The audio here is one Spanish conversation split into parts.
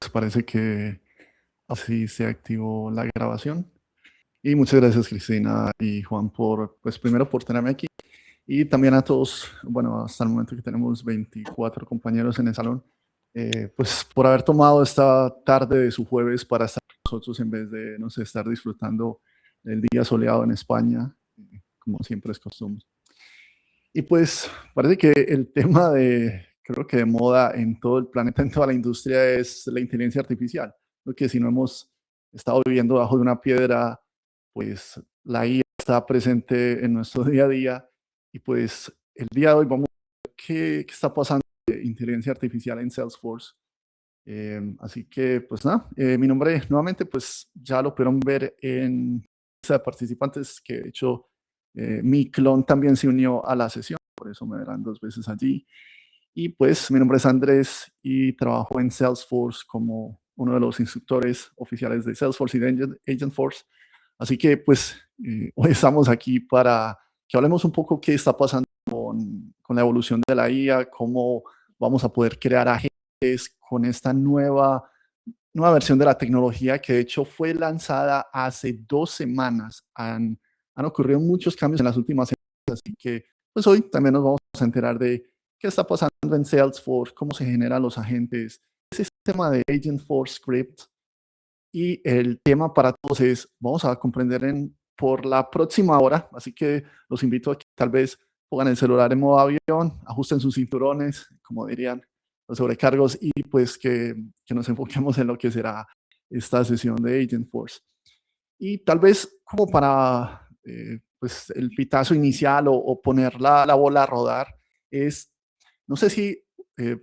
Parece que así se activó la grabación. Y muchas gracias, Cristina y Juan, pues primero por tenerme aquí y también a todos, bueno, hasta el momento que tenemos 24 compañeros en el salón, pues por haber tomado esta tarde de su jueves para estar con nosotros en vez de, no sé, estar disfrutando el día soleado en España, como siempre es costumbre. Y pues parece que el tema creo que de moda en todo el planeta, en toda la industria, es la inteligencia artificial. Porque si no hemos estado viviendo bajo de una piedra, pues la IA está presente en nuestro día a día. Y pues el día de hoy vamos a ver qué está pasando de inteligencia artificial en Salesforce. Así que, pues nada, mi nombre nuevamente, pues ya lo pudieron ver en lista de participantes, que de hecho mi clon también se unió a la sesión, por eso me verán dos veces allí. Y pues mi nombre es Andrés y trabajo en Salesforce como uno de los instructores oficiales de Salesforce y de Agentforce. Así que pues hoy estamos aquí para que hablemos un poco qué está pasando con la evolución de la IA, cómo vamos a poder crear agentes con esta nueva versión de la tecnología que de hecho fue lanzada hace 2 semanas. Han ocurrido muchos cambios en las últimas semanas, así que pues hoy también nos vamos a enterar de qué está pasando en Salesforce, cómo se generan los agentes, ese sistema de Agentforce Script. Y el tema para todos es, vamos a comprender por la próxima hora, así que los invito a que tal vez pongan el celular en modo avión, ajusten sus cinturones, como dirían los sobrecargos, y pues que nos enfoquemos en lo que será esta sesión de Agentforce. Y tal vez como para pues el pitazo inicial o poner la bola a rodar es, no sé si,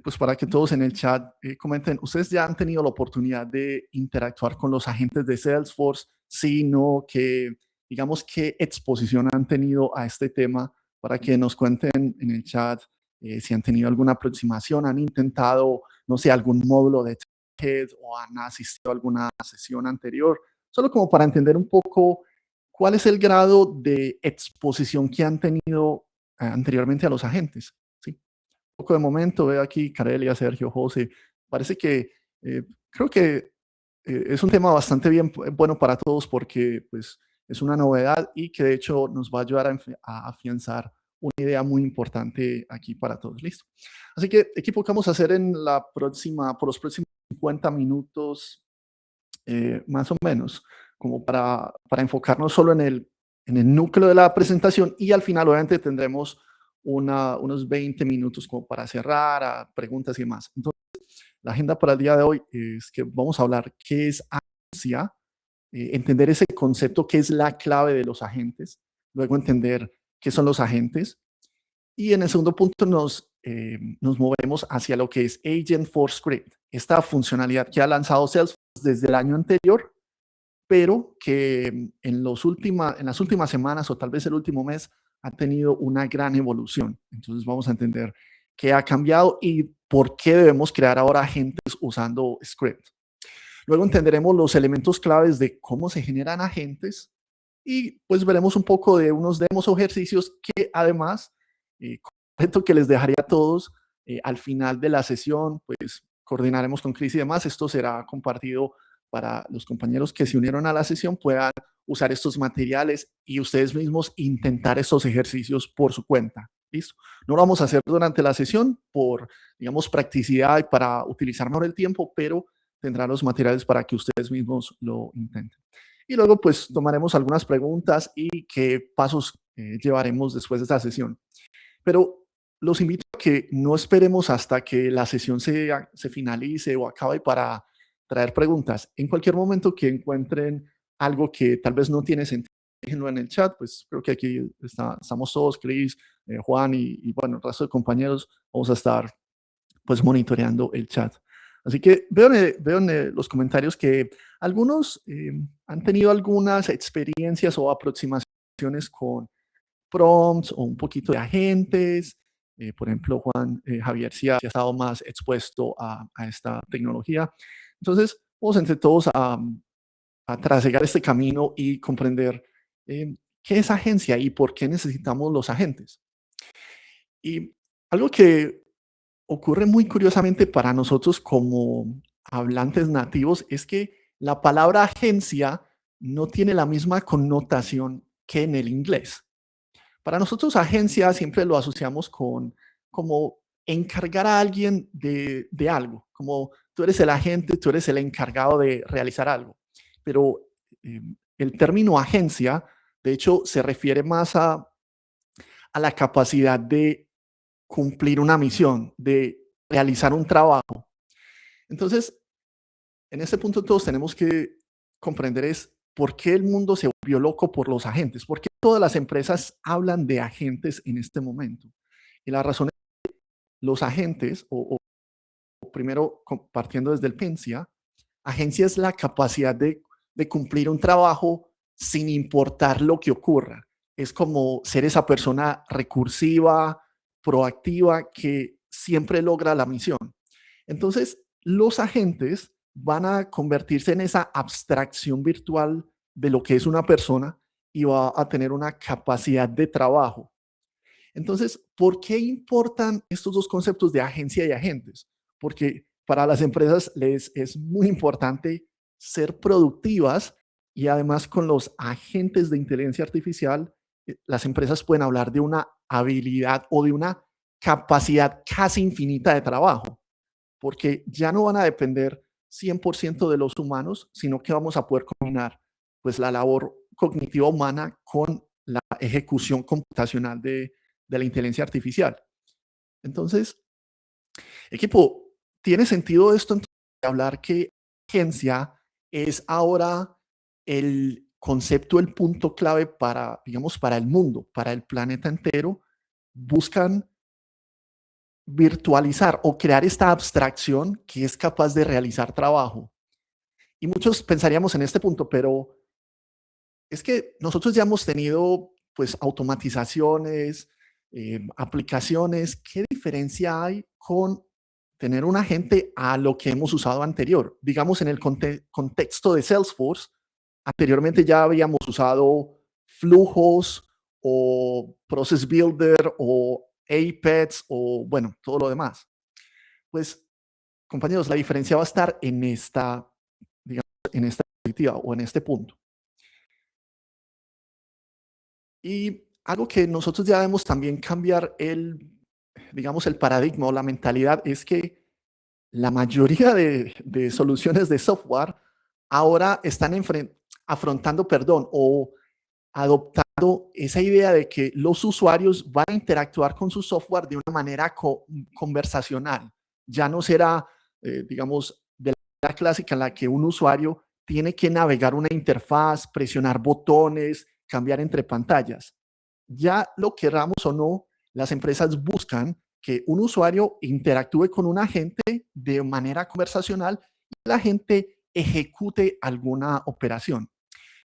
pues para que todos en el chat comenten, ¿ustedes ya han tenido la oportunidad de interactuar con los agentes de Salesforce? Sí, no, digamos, qué exposición han tenido a este tema para que nos cuenten en el chat si han tenido alguna aproximación, han intentado, no sé, algún módulo de TED o han asistido a alguna sesión anterior, solo como para entender un poco cuál es el grado de exposición que han tenido anteriormente a los agentes. ¿Sí? Un poco de momento, veo aquí Carelia, Sergio, José. Parece que creo que es un tema bastante bueno para todos porque pues, es una novedad y que de hecho nos va a ayudar a afianzar una idea muy importante aquí para todos. Listo. Así que, equipo, ¿qué vamos a hacer por los próximos 50 minutos más o menos? Como para enfocarnos solo en el núcleo de la presentación y al final obviamente tendremos unos 20 minutos como para cerrar a preguntas y demás. Entonces, la agenda para el día de hoy es que vamos a hablar qué es ANSIA, entender ese concepto, qué es la clave de los agentes, luego entender qué son los agentes y en el segundo punto nos movemos hacia lo que es Agentforce Script, esta funcionalidad que ha lanzado Salesforce desde el año anterior, pero que en las últimas semanas o tal vez el último mes ha tenido una gran evolución. Entonces vamos a entender qué ha cambiado y por qué debemos crear ahora agentes usando script. Luego entenderemos los elementos claves de cómo se generan agentes y pues veremos un poco de unos demos o ejercicios que además, que les dejaré a todos al final de la sesión, pues coordinaremos con Chris y demás. Esto será compartido para los compañeros que se unieron a la sesión, puedan usar estos materiales y ustedes mismos intentar estos ejercicios por su cuenta. ¿Listo? No lo vamos a hacer durante la sesión por, digamos, practicidad y para utilizar mejor el tiempo, pero tendrán los materiales para que ustedes mismos lo intenten. Y luego, pues, tomaremos algunas preguntas y qué pasos llevaremos después de esta sesión. Pero los invito a que no esperemos hasta que la sesión se finalice o acabe para traer preguntas. En cualquier momento que encuentren algo que tal vez no tiene sentido, déjenlo en el chat, pues creo que aquí estamos todos, Chris, Juan y bueno, el resto de compañeros, vamos a estar pues monitoreando el chat. Así que veo en los comentarios que algunos han tenido algunas experiencias o aproximaciones con prompts o un poquito de agentes. Por ejemplo, Javier sí ha estado más expuesto a esta tecnología. Entonces, vamos entre todos a trasegar este camino y comprender qué es agencia y por qué necesitamos los agentes. Y algo que ocurre muy curiosamente para nosotros como hablantes nativos es que la palabra agencia no tiene la misma connotación que en el inglés. Para nosotros, agencia siempre lo asociamos con como encargar a alguien de algo, como tú eres el agente, tú eres el encargado de realizar algo. Pero el término agencia, de hecho, se refiere más a la capacidad de cumplir una misión, de realizar un trabajo. Entonces, en este punto todos tenemos que comprender es por qué el mundo se volvió loco por los agentes, por qué todas las empresas hablan de agentes en este momento. Y la razón es que los agentes, o primero partiendo desde el PENSIA, agencia es la capacidad de cumplir un trabajo sin importar lo que ocurra. Es como ser esa persona recursiva, proactiva, que siempre logra la misión. Entonces, los agentes van a convertirse en esa abstracción virtual de lo que es una persona y va a tener una capacidad de trabajo. Entonces, ¿por qué importan estos dos conceptos de agencia y agentes? Porque para las empresas les es muy importante ser productivas y además con los agentes de inteligencia artificial, las empresas pueden hablar de una habilidad o de una capacidad casi infinita de trabajo, porque ya no van a depender 100% de los humanos, sino que vamos a poder combinar pues la labor cognitiva humana con la ejecución computacional de la inteligencia artificial. Entonces, equipo, ¿tiene sentido esto entonces de hablar que agencia es ahora el concepto, el punto clave para, digamos, para el mundo, para el planeta entero? Buscan virtualizar o crear esta abstracción que es capaz de realizar trabajo. Y muchos pensaríamos en este punto, pero es que nosotros ya hemos tenido pues automatizaciones, aplicaciones. ¿Qué diferencia hay con tener un agente a lo que hemos usado anterior? Digamos en el contexto de Salesforce, anteriormente ya habíamos usado flujos o Process Builder o Apex o bueno, todo lo demás. Pues compañeros, la diferencia va a estar en esta, digamos, en esta perspectiva o en este punto. Y algo que nosotros ya debemos también cambiar digamos, el paradigma o la mentalidad es que la mayoría de soluciones de software ahora están afrontando, perdón, o adoptando esa idea de que los usuarios van a interactuar con su software de una manera conversacional. Ya no será, digamos, de la clásica en la que un usuario tiene que navegar una interfaz, presionar botones, cambiar entre pantallas. Ya lo queramos o no, las empresas buscan que un usuario interactúe con un agente de manera conversacional y la gente ejecute alguna operación.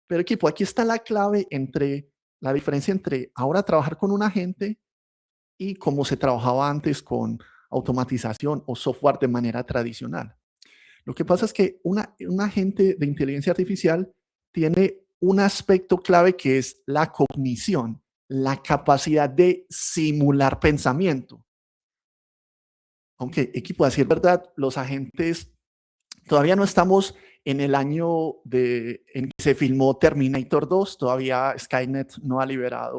Pero equipo, aquí está la clave entre la diferencia entre ahora trabajar con un agente y cómo se trabajaba antes con automatización o software de manera tradicional. Lo que pasa es que un agente de inteligencia artificial tiene un aspecto clave que es la cognición, la capacidad de simular pensamiento. Aunque, equipo, a decir verdad, los agentes todavía no estamos en el año en que se filmó Terminator 2, todavía Skynet no ha liberado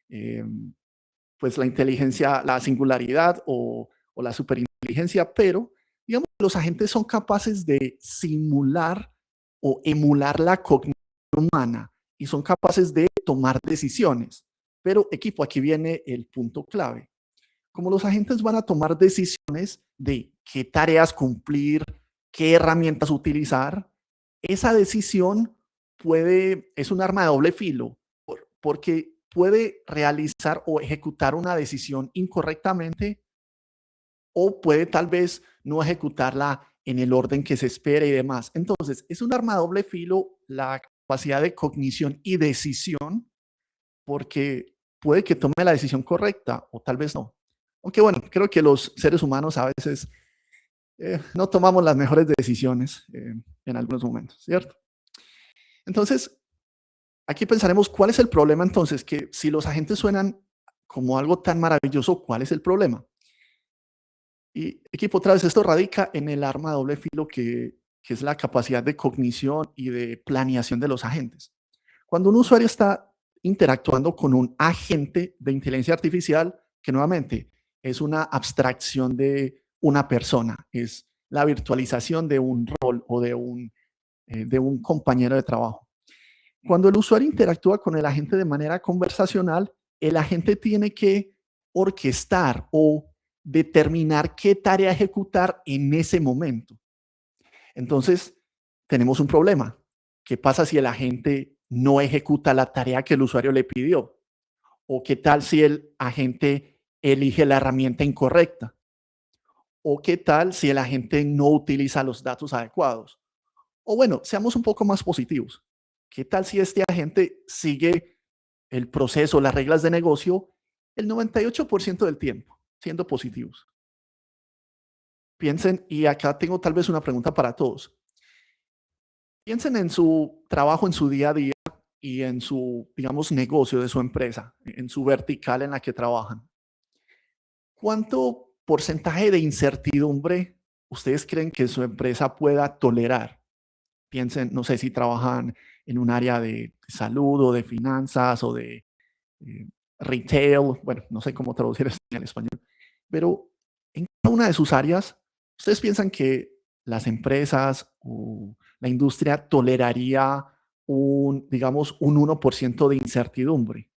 eh, pues la inteligencia, la singularidad o la superinteligencia, pero digamos los agentes son capaces de simular o emular la cognición humana y son capaces de tomar decisiones. Pero equipo, aquí viene el punto clave. Como los agentes van a tomar decisiones de qué tareas cumplir, qué herramientas utilizar, esa decisión es un arma de doble filo, porque puede realizar o ejecutar una decisión incorrectamente o puede tal vez no ejecutarla en el orden que se espera y demás. Entonces, es un arma de doble filo la capacidad de cognición y decisión, porque puede que tome la decisión correcta o tal vez no. Aunque bueno, creo que los seres humanos a veces no tomamos las mejores decisiones en algunos momentos, ¿cierto? Entonces, aquí pensaremos cuál es el problema entonces, que si los agentes suenan como algo tan maravilloso, ¿cuál es el problema? Y equipo, otra vez, esto radica en el arma de doble filo que es la capacidad de cognición y de planeación de los agentes. Cuando un usuario está interactuando con un agente de inteligencia artificial, que nuevamente es una abstracción de una persona, es la virtualización de un rol o de un compañero de trabajo. Cuando el usuario interactúa con el agente de manera conversacional, el agente tiene que orquestar o determinar qué tarea ejecutar en ese momento. Entonces, tenemos un problema. ¿Qué pasa si el agente no ejecuta la tarea que el usuario le pidió? ¿O qué tal si el agente elige la herramienta incorrecta? ¿O qué tal si el agente no utiliza los datos adecuados? O bueno, seamos un poco más positivos. ¿Qué tal si este agente sigue el proceso, las reglas de negocio el 98% del tiempo, siendo positivos? Piensen, y acá tengo tal vez una pregunta para todos. Piensen en su trabajo, en su día a día y en su, digamos, negocio de su empresa, en su vertical en la que trabajan. ¿Cuánto porcentaje de incertidumbre ustedes creen que su empresa pueda tolerar? Piensen, no sé si trabajan en un área de salud o de finanzas o de eh, retail, bueno, no sé cómo traducir esto en español, pero en cada una de sus áreas, ¿ustedes piensan que las empresas o la industria toleraría un, digamos, un 1% de incertidumbre?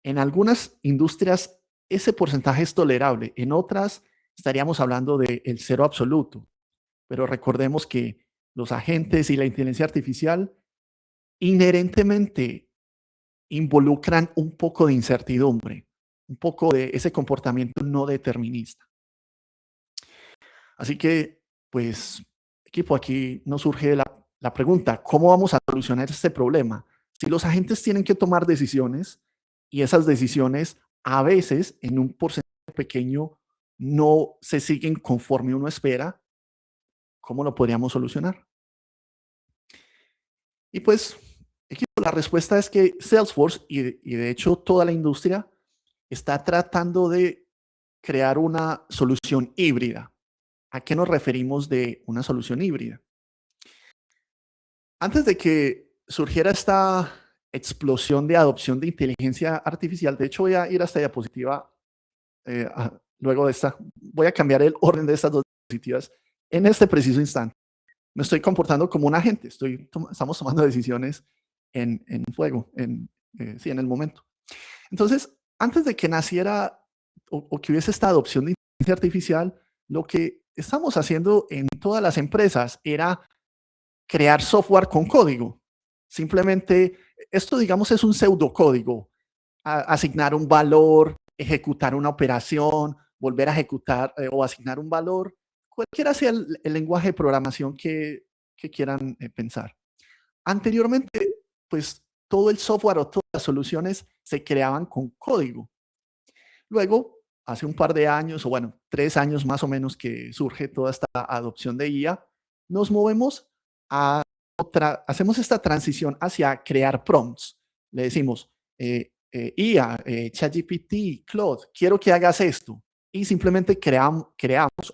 En algunas industrias ese porcentaje es tolerable, en otras estaríamos hablando del cero absoluto, pero recordemos que los agentes y la inteligencia artificial inherentemente involucran un poco de incertidumbre, un poco de ese comportamiento no determinista. Así que, pues, equipo, aquí nos surge la pregunta, ¿cómo vamos a solucionar este problema? Si los agentes tienen que tomar decisiones y esas decisiones a veces en un porcentaje pequeño no se siguen conforme uno espera, ¿cómo lo podríamos solucionar? Y pues, equipo, la respuesta es que Salesforce y de hecho toda la industria está tratando de crear una solución híbrida. ¿A qué nos referimos de una solución híbrida? Antes de que surgiera esta explosión de adopción de inteligencia artificial, de hecho voy a ir a esta diapositiva luego de esta, voy a cambiar el orden de estas dos diapositivas en este preciso instante. Me estoy comportando como un agente, estamos tomando decisiones en fuego, sí, en el momento. Entonces, antes de que naciera o que hubiese esta adopción de inteligencia artificial, lo que estamos haciendo en todas las empresas era crear software con código. Simplemente, esto digamos es un pseudocódigo, asignar un valor, ejecutar una operación, volver a ejecutar o asignar un valor, cualquiera sea el lenguaje de programación que quieran pensar. Anteriormente, pues todo el software o todas las soluciones se creaban con código. Luego, hace un par de años, o bueno, 3 años más o menos que surge toda esta adopción de IA, nos movemos a hacemos esta transición hacia crear prompts. Le decimos, IA, ChatGPT, Claude, quiero que hagas esto. Y simplemente creamos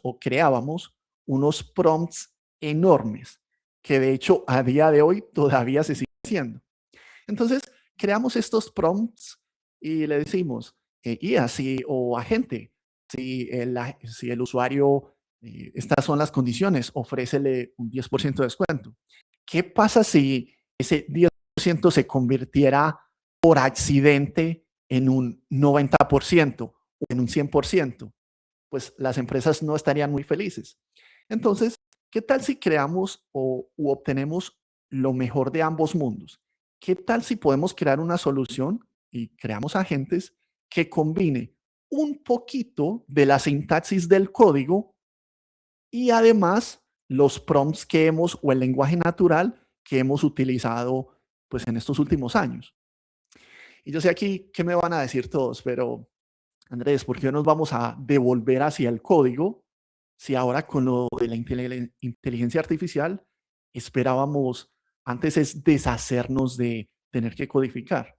o creábamos unos prompts enormes, que de hecho a día de hoy todavía se sigue haciendo. Entonces, creamos estos prompts y le decimos, IA, si, o agente, si el usuario, estas son las condiciones, ofrécele un 10% de descuento. ¿Qué pasa si ese 10% se convirtiera por accidente en un 90% o en un 100%? Pues las empresas no estarían muy felices. Entonces, ¿qué tal si creamos u obtenemos lo mejor de ambos mundos? ¿Qué tal si podemos crear una solución y creamos agentes que combine un poquito de la sintaxis del código y además los prompts que hemos o el lenguaje natural que hemos utilizado pues en estos últimos años? Y yo sé aquí qué me van a decir todos, pero Andrés, ¿por qué nos vamos a devolver hacia el código si ahora con lo de la inteligencia artificial esperábamos antes es deshacernos de tener que codificar?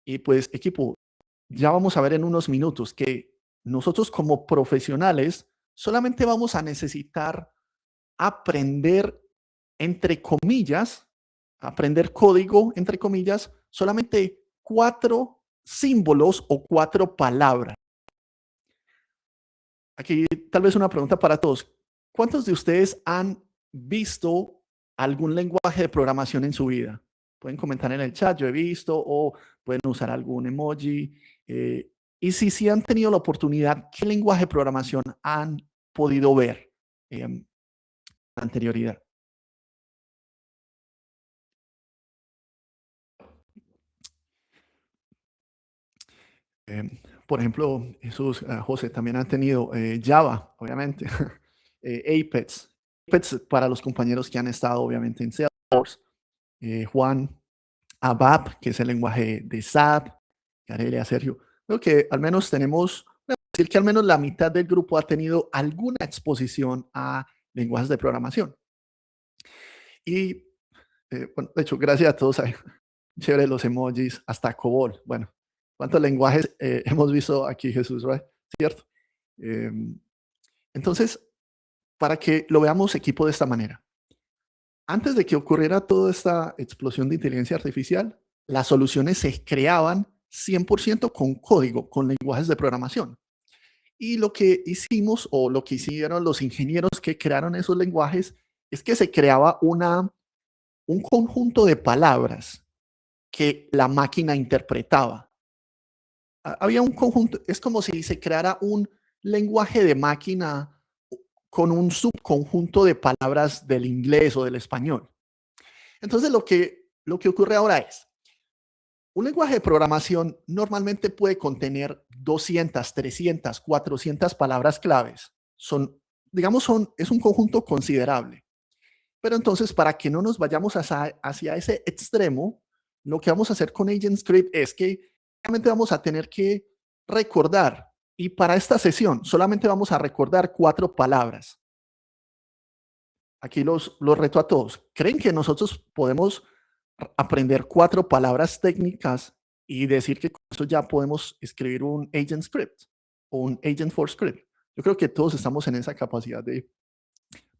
Y pues, equipo, ya vamos a ver en unos minutos que nosotros como profesionales solamente vamos a necesitar aprender, entre comillas, aprender código, entre comillas, solamente 4 símbolos o 4 palabras. Aquí tal vez una pregunta para todos. ¿Cuántos de ustedes han visto algún lenguaje de programación en su vida? Pueden comentar en el chat, yo he visto, o pueden usar algún emoji. Y si han tenido la oportunidad, ¿qué lenguaje de programación han podido ver con anterioridad? Por ejemplo, Jesús, José, también han tenido Java, obviamente, Apex. Apex para los compañeros que han estado, obviamente, en Salesforce. Juan, ABAP, que es el lenguaje de SAP, Carelia, Sergio. Creo que al menos tenemos, voy a decir que al menos la mitad del grupo ha tenido alguna exposición a lenguajes de programación. Y, bueno, de hecho, gracias a todos. Chévere los emojis, hasta COBOL. Bueno, ¿cuántos lenguajes hemos visto aquí, Jesús? ¿Right? ¿Cierto? Em, entonces, para que lo veamos equipo de esta manera. Antes de que ocurriera toda esta explosión de inteligencia artificial, las soluciones se creaban 100% con código, con lenguajes de programación. Y lo que hicimos o lo que hicieron los ingenieros que crearon esos lenguajes es que se creaba un conjunto de palabras que la máquina interpretaba. Había un conjunto, es como si se creara un lenguaje de máquina con un subconjunto de palabras del inglés o del español. Entonces, lo que ocurre ahora es, un lenguaje de programación normalmente puede contener 200, 300, 400 palabras claves. Es un conjunto considerable. Pero entonces, para que no nos vayamos hacia ese extremo, lo que vamos a hacer con AgentScript es que realmente vamos a tener que recordar. Y para esta sesión solamente vamos a recordar 4 palabras. Aquí los reto a todos. ¿Creen que nosotros podemos aprender 4 palabras técnicas y decir que con eso ya podemos escribir un agent script o un agent for script? Yo creo que todos estamos en esa capacidad de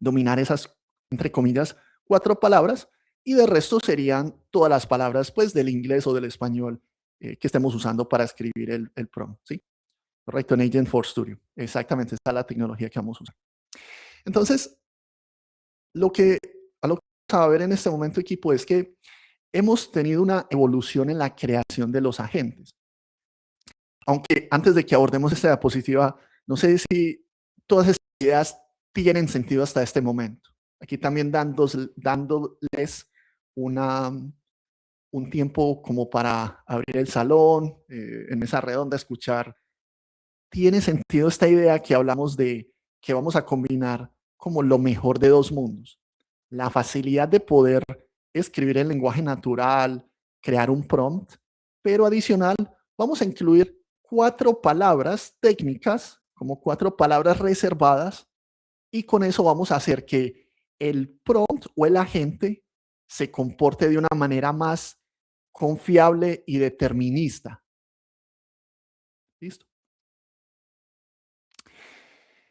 dominar esas, entre comillas, 4 palabras, y de resto serían todas las palabras pues del inglés o del español que estemos usando para escribir el prompt, ¿sí? Correcto, en Agent for Studio. Exactamente, esta es la tecnología que vamos a usar. Entonces, lo que, a lo que vamos a ver en este momento, equipo, es que hemos tenido una evolución en la creación de los agentes. Aunque antes de que abordemos esta diapositiva, no sé si todas estas ideas tienen sentido hasta este momento. Aquí también dándoles un tiempo como para abrir el salón, en mesa redonda, escuchar. ¿Tiene sentido esta idea que hablamos de que vamos a combinar como lo mejor de 2 mundos? La facilidad de poder escribir en lenguaje natural, crear un prompt, pero adicional vamos a incluir 4 palabras técnicas, como 4 palabras reservadas, y con eso vamos a hacer que el prompt o el agente se comporte de una manera más confiable y determinista. ¿Listo?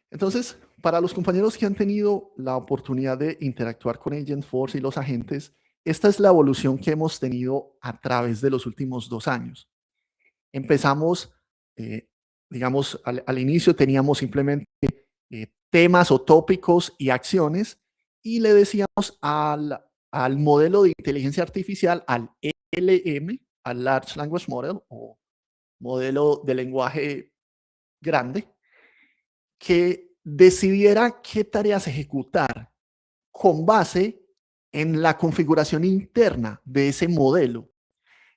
Entonces, para los compañeros que han tenido la oportunidad de interactuar con Agentforce y los agentes, esta es la evolución que hemos tenido a través de los últimos 2 años. Empezamos, eh, digamos, al inicio teníamos simplemente temas o tópicos y acciones, y le decíamos al modelo de inteligencia artificial, al LM, al Large Language Model o modelo de lenguaje grande, que decidiera qué tareas ejecutar con base en la configuración interna de ese modelo.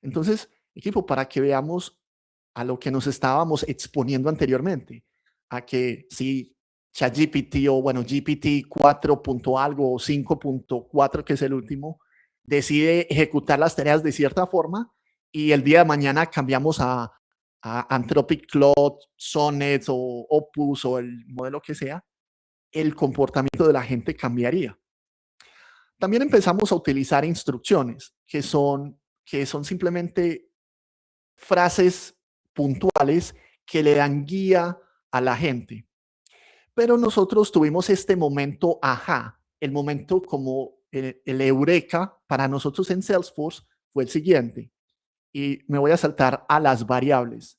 Entonces, equipo, para que veamos a lo que nos estábamos exponiendo anteriormente, a que si ChatGPT o bueno, GPT 4 punto algo o 5.4, que es el último, decide ejecutar las tareas de cierta forma y el día de mañana cambiamos a Anthropic Claude, Sonnet o Opus o el modelo que sea, el comportamiento de la gente cambiaría. También empezamos a utilizar instrucciones que son simplemente frases puntuales que le dan guía a la gente. Pero nosotros tuvimos este momento ajá, el momento como el eureka para nosotros en Salesforce fue el siguiente. Y me voy a saltar a las variables.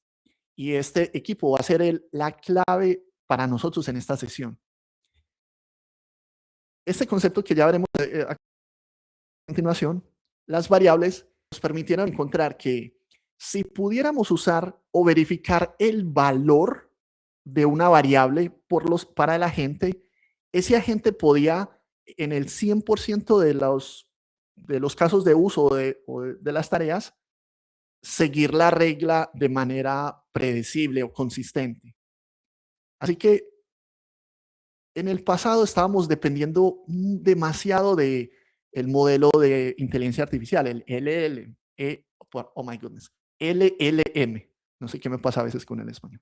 Y este equipo va a ser la clave para nosotros en esta sesión. Este concepto que ya veremos a continuación, las variables nos permitieron encontrar que si pudiéramos usar o verificar el valor de una variable para el agente, ese agente podía en el 100% de los casos de uso o de las tareas seguir la regla de manera predecible o consistente. Así que en el pasado estábamos dependiendo demasiado de el modelo de inteligencia artificial, el oh my goodness, LLM. No sé qué me pasa a veces con el español.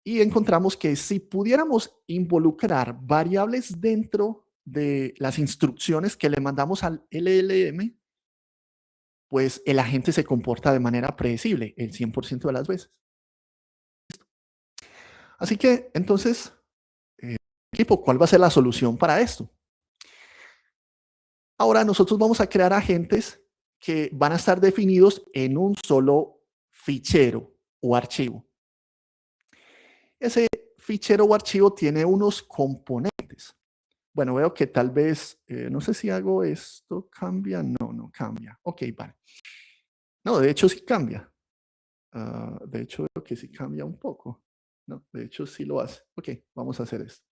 Y encontramos que si pudiéramos involucrar variables dentro de las instrucciones que le mandamos al LLM, pues el agente se comporta de manera predecible el 100% de las veces. Así que entonces, equipo, ¿cuál va a ser la solución para esto? Ahora nosotros vamos a crear agentes que van a estar definidos en un solo fichero o archivo. Ese fichero o archivo tiene unos componentes. Bueno, veo que tal vez, no sé si hago esto, ¿cambia? No, no cambia. Ok, vale. No, de hecho sí cambia. De hecho veo que sí cambia un poco. No, de hecho sí lo hace. Ok, vamos a hacer esto.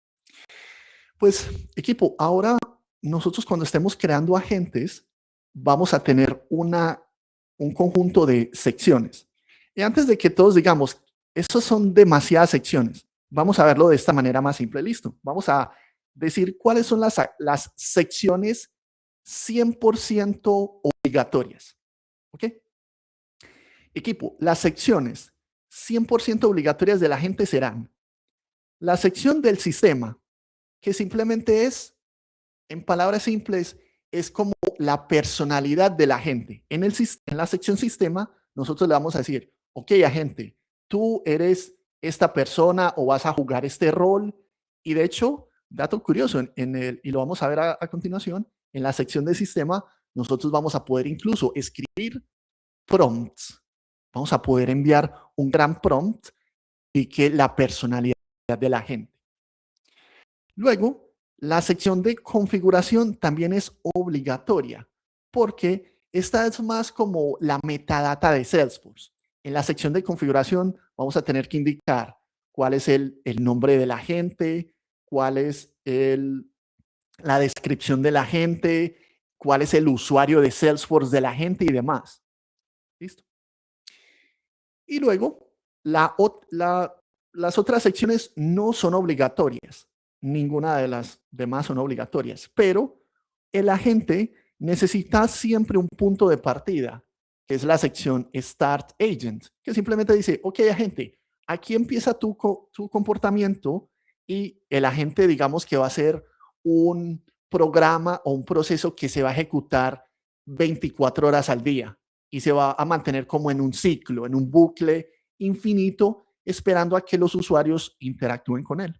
Pues, equipo, ahora nosotros cuando estemos creando agentes, vamos a tener un conjunto de secciones. Y antes de que todos digamos, estos son demasiadas secciones, vamos a verlo de esta manera más simple. Listo. Vamos a decir cuáles son las secciones 100% obligatorias. ¿Ok? Equipo, las secciones 100% obligatorias de la gente serán la sección del sistema, que simplemente es, en palabras simples, es como la personalidad de la gente. En la sección sistema, nosotros le vamos a decir, ok, agente, tú eres esta persona o vas a jugar este rol. Y de hecho, dato curioso, y lo vamos a ver a continuación, en la sección de sistema, nosotros vamos a poder incluso escribir prompts. Vamos a poder enviar un gran prompt y que la personalidad de la gente. Luego, la sección de configuración también es obligatoria porque esta es más como la metadata de Salesforce. En la sección de configuración vamos a tener que indicar cuál es el nombre del agente, cuál es la descripción del agente, cuál es el usuario de Salesforce del agente y demás. ¿Listo? Y luego, las otras secciones no son obligatorias. Ninguna de las demás son obligatorias, pero el agente necesita siempre un punto de partida, que es la sección Start Agent, que simplemente dice, ok, agente, aquí empieza tu comportamiento y el agente, digamos que va a ser un programa o un proceso que se va a ejecutar 24 horas al día y se va a mantener como en un ciclo, en un bucle infinito, esperando a que los usuarios interactúen con él.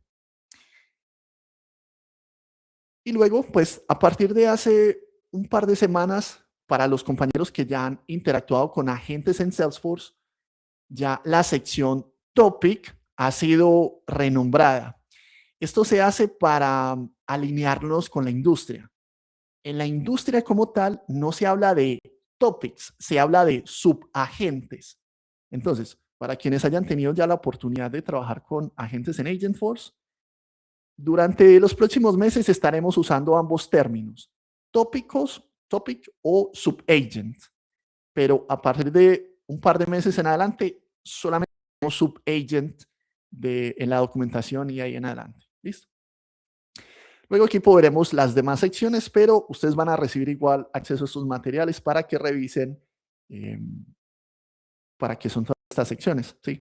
Y luego, pues a partir de hace un par de semanas, para los compañeros que ya han interactuado con agentes en Salesforce, ya la sección Topic ha sido renombrada. Esto se hace para alinearnos con la industria. En la industria como tal no se habla de topics, se habla de subagentes. Entonces, para quienes hayan tenido ya la oportunidad de trabajar con agentes en Agentforce, durante los próximos meses estaremos usando ambos términos, topic o subagent, pero a partir de un par de meses en adelante, solamente tenemos subagent en la documentación y ahí en adelante. ¿Listo? Luego aquí veremos las demás secciones, pero ustedes van a recibir igual acceso a estos materiales para que revisen para qué son todas estas secciones. ¿Sí?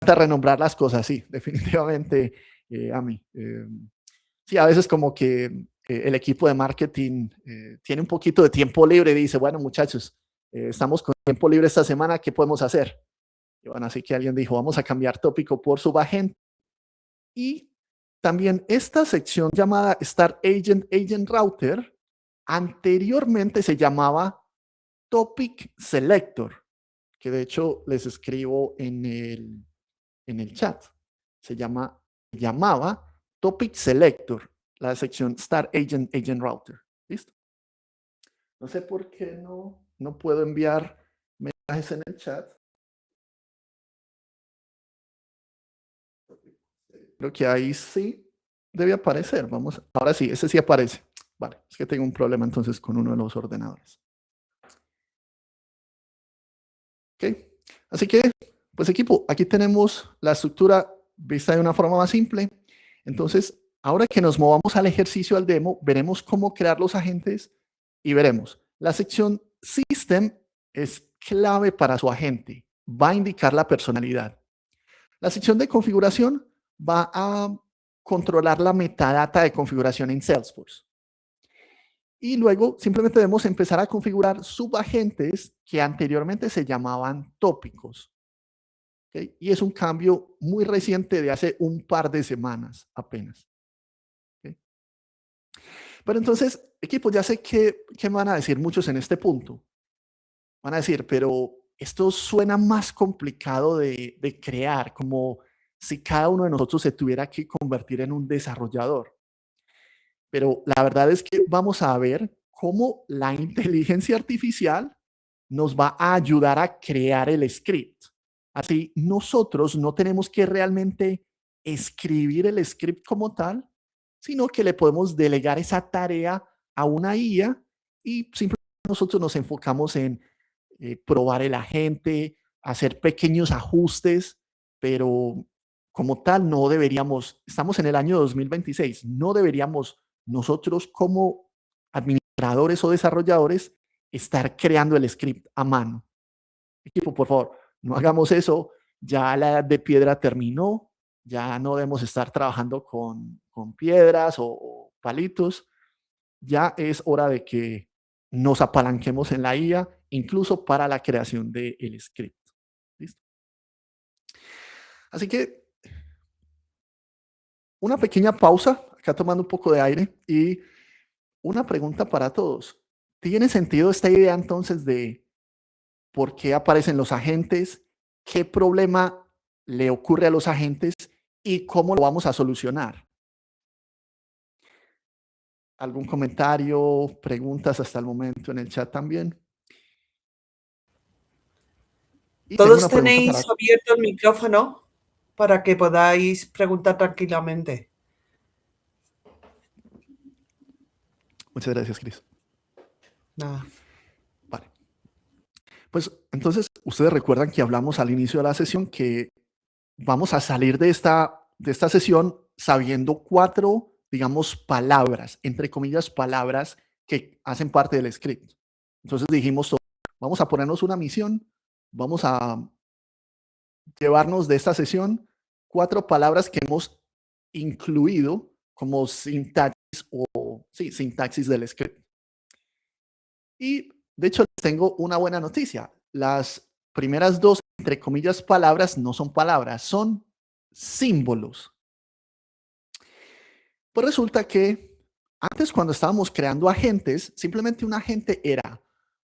Renombrar las cosas, sí, definitivamente a mí. Sí, a veces como que el equipo de marketing tiene un poquito de tiempo libre y dice, bueno muchachos, estamos con tiempo libre esta semana, ¿qué podemos hacer? Y bueno, así que alguien dijo, vamos a cambiar tópico por subagente. Y también esta sección llamada Start Agent, Agent Router, anteriormente se llamaba Topic Selector, que de hecho les escribo en el chat. Llamaba Topic Selector, la sección Start Agent, Agent Router. ¿Listo? No sé por qué no puedo enviar mensajes en el chat. Creo que ahí sí debe aparecer. Vamos, ahora sí, ese sí aparece. Vale, es que tengo un problema entonces con uno de los ordenadores. Ok, así que, pues equipo, aquí tenemos la estructura vista de una forma más simple. Entonces, ahora que nos movamos al ejercicio, al demo, veremos cómo crear los agentes y veremos. La sección System es clave para su agente. Va a indicar la personalidad. La sección de configuración va a controlar la metadata de configuración en Salesforce. Y luego simplemente debemos empezar a configurar subagentes que anteriormente se llamaban tópicos. ¿Okay? Y es un cambio muy reciente de hace un par de semanas apenas. ¿Okay? Pero entonces, equipo, ya sé que van a decir muchos en este punto. Van a decir, pero esto suena más complicado de crear, como si cada uno de nosotros se tuviera que convertir en un desarrollador. Pero la verdad es que vamos a ver cómo la inteligencia artificial nos va a ayudar a crear el script. Así, nosotros no tenemos que realmente escribir el script como tal, sino que le podemos delegar esa tarea a una IA y simplemente nosotros nos enfocamos en probar el agente, hacer pequeños ajustes, pero como tal no deberíamos, estamos en el año 2026, no deberíamos nosotros como administradores o desarrolladores estar creando el script a mano. Equipo, por favor, no hagamos eso, ya la edad de piedra terminó, ya no debemos estar trabajando con piedras o palitos, ya es hora de que nos apalanquemos en la IA, incluso para la creación del script. ¿Listo? Así que una pequeña pausa, acá tomando un poco de aire, y una pregunta para todos. ¿Tiene sentido esta idea entonces de por qué aparecen los agentes? ¿Qué problema le ocurre a los agentes? ¿Y cómo lo vamos a solucionar? ¿Algún comentario, preguntas hasta el momento en el chat también? Y tengo Todos una pregunta tenéis abierto el micrófono para que podáis preguntar tranquilamente. Muchas gracias, Cris. Nada. Vale. Pues entonces, ustedes recuerdan que hablamos al inicio de la sesión que vamos a salir de esta sesión sabiendo 4, digamos, palabras, entre comillas, palabras que hacen parte del script. Entonces dijimos, vamos a ponernos una misión, vamos a llevarnos de esta sesión 4 palabras que hemos incluido como sintaxis o sí, sintaxis del script. Y de hecho les tengo una buena noticia. Las primeras 2, entre comillas, palabras no son palabras, son símbolos. Pues resulta que antes cuando estábamos creando agentes, simplemente un agente era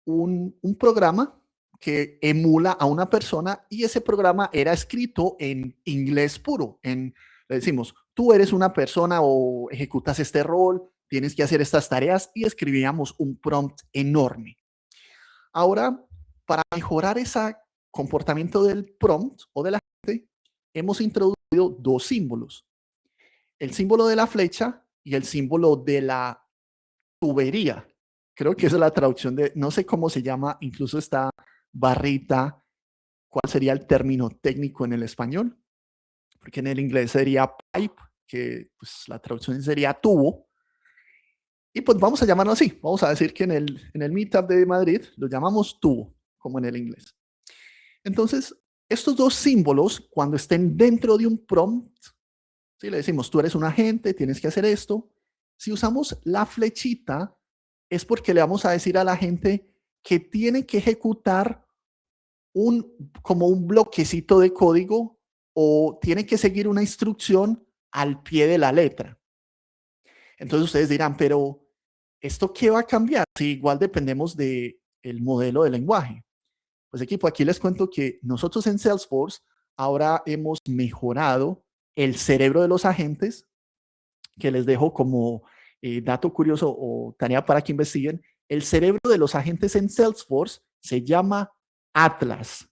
un programa que emula a una persona y ese programa era escrito en inglés puro. Le decimos, tú eres una persona o ejecutas este rol, tienes que hacer estas tareas y escribíamos un prompt enorme. Ahora, para mejorar ese comportamiento del prompt o de la gente, hemos introducido 2 símbolos. El símbolo de la flecha y el símbolo de la tubería. Creo que esa es la traducción de, no sé cómo se llama, incluso esta barrita, ¿cuál sería el término técnico en el español? Porque en el inglés sería pipe, que pues, la traducción sería tubo. Y pues vamos a llamarlo así. Vamos a decir que en el Meetup de Madrid lo llamamos tubo, como en el inglés. Entonces, estos 2 símbolos, cuando estén dentro de un prompt, ¿sí? Le decimos, tú eres un agente, tienes que hacer esto. Si usamos la flechita, es porque le vamos a decir a la gente que tiene que ejecutar como un bloquecito de código o tiene que seguir una instrucción al pie de la letra. Entonces ustedes dirán, pero ¿esto qué va a cambiar si igual dependemos del modelo de lenguaje? Pues equipo, aquí les cuento que nosotros en Salesforce ahora hemos mejorado el cerebro de los agentes, que les dejo como dato curioso o tarea para que investiguen. El cerebro de los agentes en Salesforce se llama Atlas.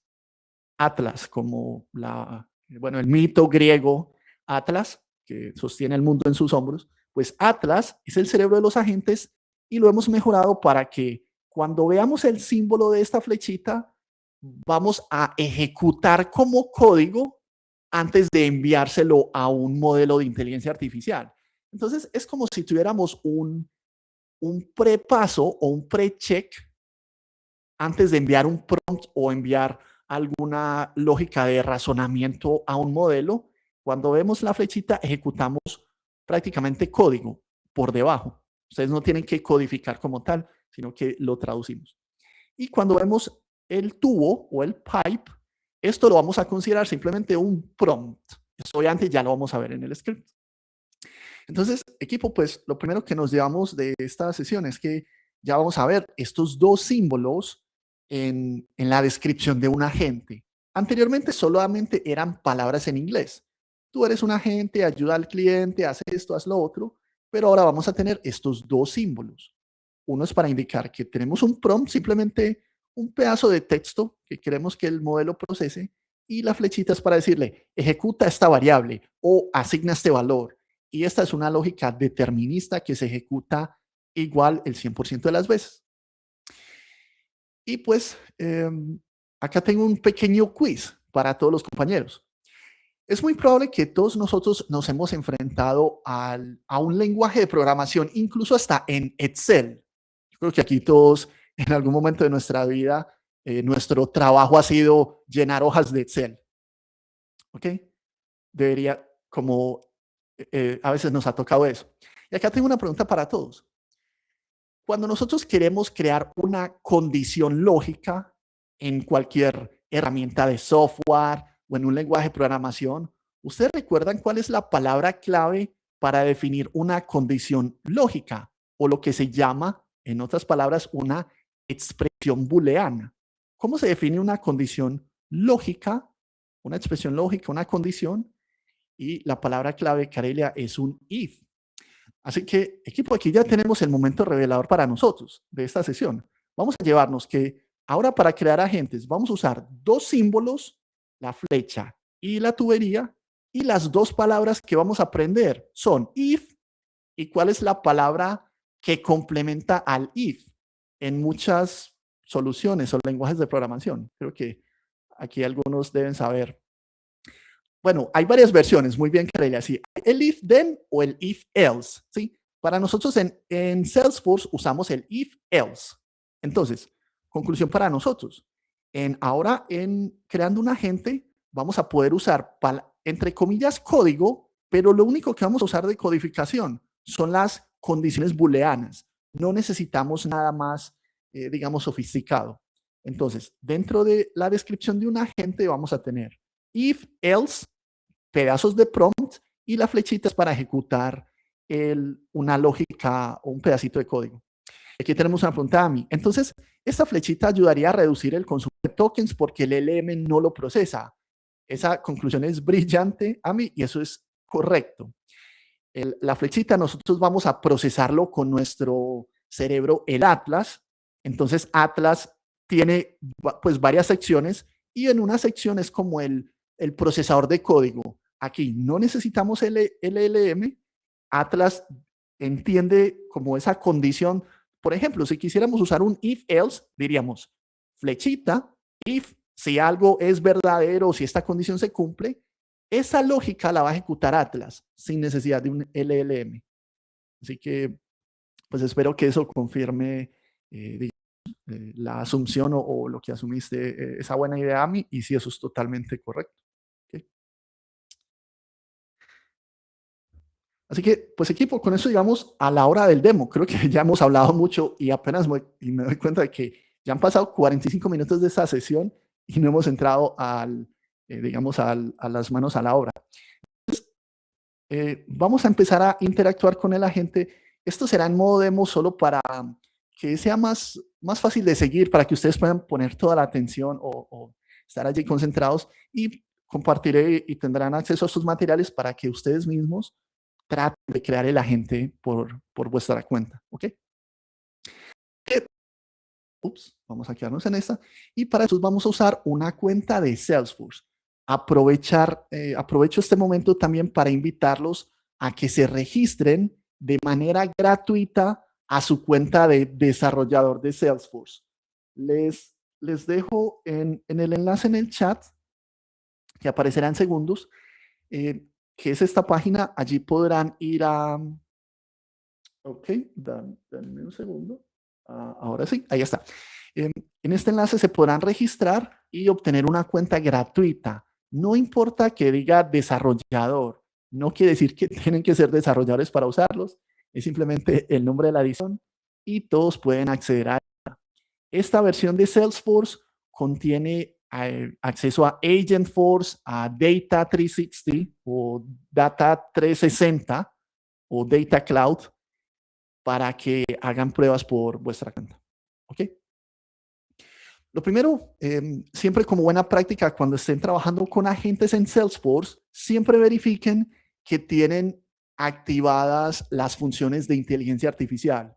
Atlas, como el mito griego Atlas, que sostiene el mundo en sus hombros. Pues Atlas es el cerebro de los agentes y lo hemos mejorado para que cuando veamos el símbolo de esta flechita, vamos a ejecutar como código antes de enviárselo a un modelo de inteligencia artificial. Entonces, es como si tuviéramos un prepaso o un pre-check antes de enviar un prompt o enviar alguna lógica de razonamiento a un modelo. Cuando vemos la flechita, ejecutamos prácticamente código por debajo. Ustedes no tienen que codificar como tal, sino que lo traducimos. Y cuando vemos el tubo o el pipe, esto lo vamos a considerar simplemente un prompt. Esto obviamente ya lo vamos a ver en el script. Entonces, equipo, pues lo primero que nos llevamos de esta sesión es que ya vamos a ver estos dos símbolos en la descripción de un agente. Anteriormente solamente eran palabras en inglés. Tú eres un agente, ayuda al cliente, haz esto, haz lo otro, pero ahora vamos a tener estos dos símbolos. Uno es para indicar que tenemos un prompt, simplemente un pedazo de texto que queremos que el modelo procese, y la flechita es para decirle, ejecuta esta variable o asigna este valor. Y esta es una lógica determinista que se ejecuta igual el 100% de las veces. Y pues acá tengo un pequeño quiz para todos los compañeros. Es muy probable que todos nosotros nos hemos enfrentado a un lenguaje de programación, incluso hasta en Excel. Yo creo que aquí todos en algún momento de nuestra vida, nuestro trabajo ha sido llenar hojas de Excel. ¿Ok? Debería, como a veces nos ha tocado eso. Y acá tengo una pregunta para todos. Cuando nosotros queremos crear una condición lógica en cualquier herramienta de software o en un lenguaje de programación, ¿ustedes recuerdan cuál es la palabra clave para definir una condición lógica o lo que se llama, en otras palabras, una expresión booleana? ¿Cómo se define una condición lógica, una expresión lógica, una condición? Y la palabra clave, Carelia, es un if. Así que, equipo, aquí ya tenemos el momento revelador para nosotros de esta sesión. Vamos a llevarnos que ahora para crear agentes vamos a usar dos símbolos, la flecha y la tubería, y las dos palabras que vamos a aprender son if y cuál es la palabra que complementa al if en muchas soluciones o lenguajes de programación. Creo que aquí algunos deben saber. Bueno, hay varias versiones, muy bien, Carelia, sí. El if then o el if else, ¿sí? Para nosotros en Salesforce usamos el if else. Entonces, conclusión para nosotros. Ahora en creando un agente vamos a poder usar, entre comillas, código, pero lo único que vamos a usar de codificación son las condiciones booleanas. No necesitamos nada más, digamos, sofisticado. Entonces, dentro de la descripción de un agente vamos a tener if, else, pedazos de prompt y las flechitas para ejecutar una lógica o un pedacito de código. Aquí tenemos una pregunta a mí. Entonces, esta flechita ayudaría a reducir el consumo de tokens porque el LM no lo procesa. Esa conclusión es brillante a mí y eso es correcto. La flechita nosotros vamos a procesarlo con nuestro cerebro, el Atlas. Entonces, Atlas tiene pues varias secciones y en una sección es como el procesador de código. Aquí no necesitamos el LLM. Atlas entiende como esa condición. Por ejemplo, si quisiéramos usar un if else, diríamos flechita, if, si algo es verdadero, si esta condición se cumple, esa lógica la va a ejecutar Atlas sin necesidad de un LLM. Así que, pues espero que eso confirme la asunción o lo que asumiste, esa buena idea a mí, y si eso es totalmente correcto. ¿Okay? Así que, pues equipo, con eso llegamos a la hora del demo. Creo que ya hemos hablado mucho y apenas me doy cuenta de que ya han pasado 45 minutos de esta sesión y no hemos entrado digamos, a las manos a la obra. Vamos a empezar a interactuar con el agente. Esto será en modo demo solo para que sea más fácil de seguir, para que ustedes puedan poner toda la atención o estar allí concentrados, y compartiré y tendrán acceso a sus materiales para que ustedes mismos traten de crear el agente por vuestra cuenta. ¿Ok? Vamos a quedarnos en esta. Y para eso vamos a usar una cuenta de Salesforce. Aprovecho este momento también para invitarlos a que se registren de manera gratuita a su cuenta de desarrollador de Salesforce. Les dejo en el enlace en el chat, que aparecerá en segundos, que es esta página. Allí podrán ir a... Ok, denme un segundo. Ahora sí, ahí está. En este enlace se podrán registrar y obtener una cuenta gratuita. No importa que diga desarrollador, no quiere decir que tienen que ser desarrolladores para usarlos, es simplemente el nombre de la edición y todos pueden acceder a ella. Esta versión de Salesforce contiene acceso a Agentforce, a Data 360 o Data 360 o Data Cloud, para que hagan pruebas por vuestra cuenta. ¿Ok? Lo primero, siempre como buena práctica, cuando estén trabajando con agentes en Salesforce, siempre verifiquen que tienen activadas las funciones de inteligencia artificial.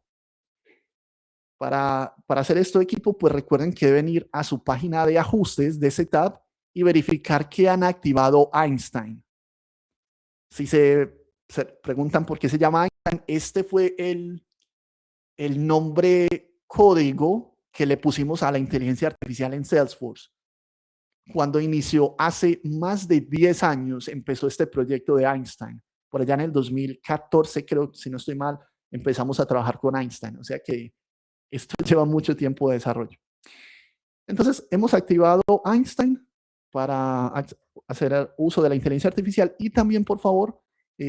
Para hacer esto, equipo, pues recuerden que deben ir a su página de ajustes de Setup y verificar que han activado Einstein. Si se preguntan por qué se llama Einstein, este fue el nombre código que le pusimos a la inteligencia artificial en Salesforce. Cuando inició hace más de 10 años, empezó este proyecto de Einstein. Por allá en el 2014, creo, si no estoy mal, empezamos a trabajar con Einstein. O sea que esto lleva mucho tiempo de desarrollo. Entonces, hemos activado Einstein para hacer uso de la inteligencia artificial, y también, por favor,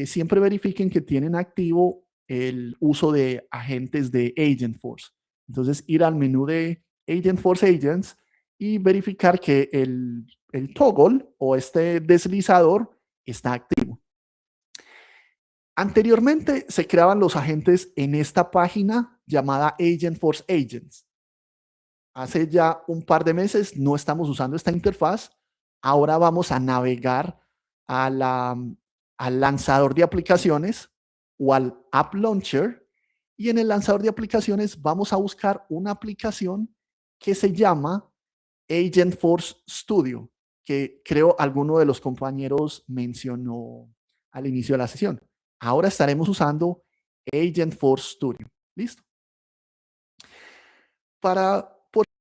siempre verifiquen que tienen activo el uso de agentes de Agentforce. Entonces, ir al menú de Agentforce Agents y verificar que el toggle o este deslizador está activo. Anteriormente se creaban los agentes en esta página llamada Agentforce Agents. Hace ya un par de meses no estamos usando esta interfaz. Ahora vamos a navegar al lanzador de aplicaciones o al App Launcher, y en el lanzador de aplicaciones vamos a buscar una aplicación que se llama Agentforce Studio, que creo alguno de los compañeros mencionó al inicio de la sesión. Ahora estaremos usando Agentforce Studio. ¿Listo? Por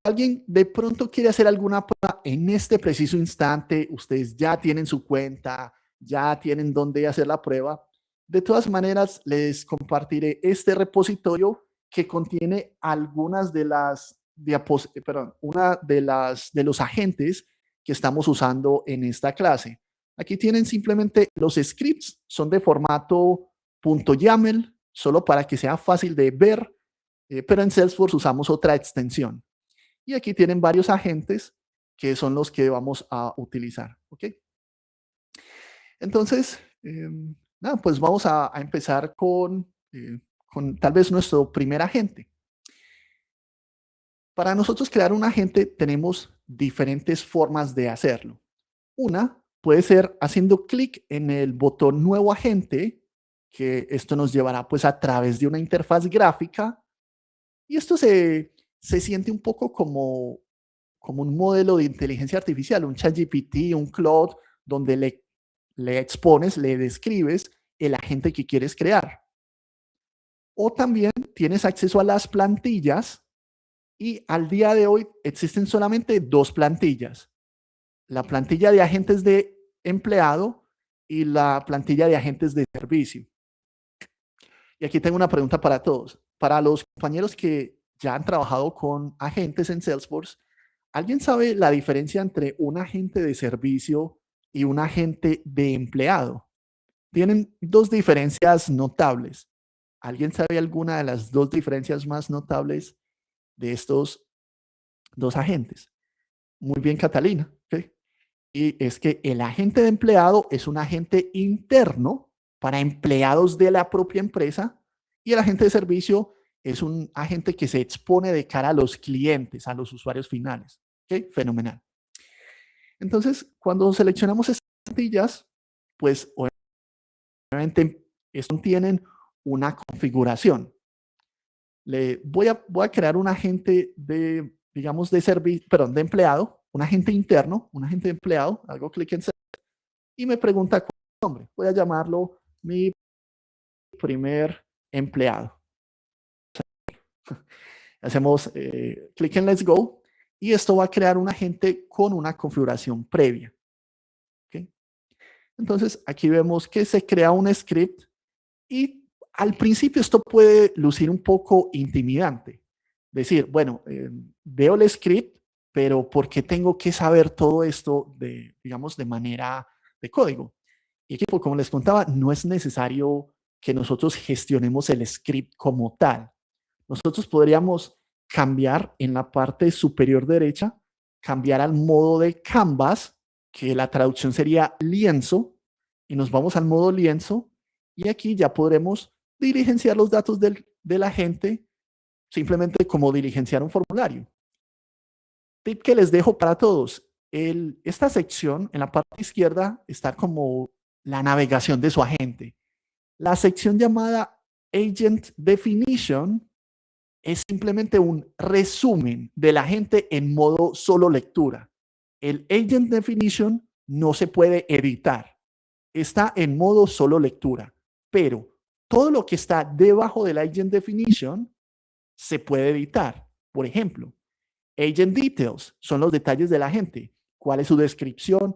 alguien de pronto quiere hacer alguna prueba en este preciso instante, ustedes ya tienen su cuenta, ya tienen dónde hacer la prueba. De todas maneras, les compartiré este repositorio que contiene algunas de las de los agentes que estamos usando en esta clase. Aquí tienen simplemente los scripts, son de formato .yaml, solo para que sea fácil de ver, pero en Salesforce usamos otra extensión. Y aquí tienen varios agentes que son los que vamos a utilizar. ¿Ok? Entonces, nada, pues vamos a empezar con tal vez nuestro primer agente. Para nosotros crear un agente tenemos diferentes formas de hacerlo. Una puede ser haciendo clic en el botón nuevo agente, que esto nos llevará pues a través de una interfaz gráfica, y esto se siente un poco como un modelo de inteligencia artificial, un ChatGPT, un Claude, donde le expones, le describes el agente que quieres crear. O también tienes acceso a las plantillas, y al día de hoy existen solamente dos plantillas: la plantilla de agentes de empleado y la plantilla de agentes de servicio. Y aquí tengo una pregunta para todos. Para los compañeros que ya han trabajado con agentes en Salesforce, ¿alguien sabe la diferencia entre un agente de servicio y un agente de empleado? Tienen dos diferencias notables. ¿Alguien sabe alguna de las dos diferencias más notables de estos dos agentes? Muy bien, Catalina. ¿Okay? Y es que el agente de empleado es un agente interno para empleados de la propia empresa y el agente de servicio es un agente que se expone de cara a los clientes, a los usuarios finales. ¿Okay? Fenomenal. Entonces, cuando seleccionamos estas plantillas, pues obviamente estos tienen una configuración. Voy a crear un agente de, digamos, de empleado, un agente interno, un agente de empleado, hago clic en set y me pregunta cuál es el nombre. Voy a llamarlo mi primer empleado. Hacemos clic en Let's Go y esto va a crear un agente con una configuración previa. ¿Okay? Entonces, aquí vemos que se crea un script y al principio esto puede lucir un poco intimidante. Decir, bueno, veo el script, pero ¿por qué tengo que saber todo esto digamos, de manera de código? Y equipo, como les contaba, no es necesario que nosotros gestionemos el script como tal. Nosotros podríamos cambiar en la parte superior derecha, cambiar al modo de Canvas, que la traducción sería lienzo, y nos vamos al modo lienzo, y aquí ya podremos diligenciar los datos de la gente, simplemente como diligenciar un formulario. Tip que les dejo para todos. Esta sección en la parte izquierda está como la navegación de su agente. La sección llamada Agent Definition es simplemente un resumen de la agente en modo solo lectura. El Agent Definition no se puede editar. Está en modo solo lectura, pero todo lo que está debajo del Agent Definition se puede editar. Por ejemplo, Agent Details son los detalles de la agente. ¿Cuál es su descripción?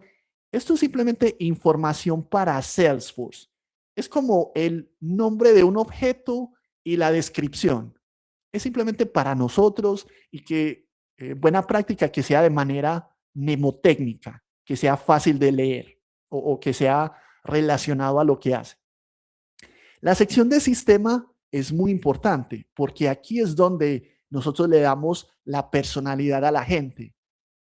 Esto es simplemente información para Salesforce. Es como el nombre de un objeto y la descripción. Es simplemente para nosotros y que buena práctica que sea de manera mnemotécnica, que sea fácil de leer o que sea relacionado a lo que hace. La sección de sistema es muy importante porque aquí es donde nosotros le damos la personalidad a la gente.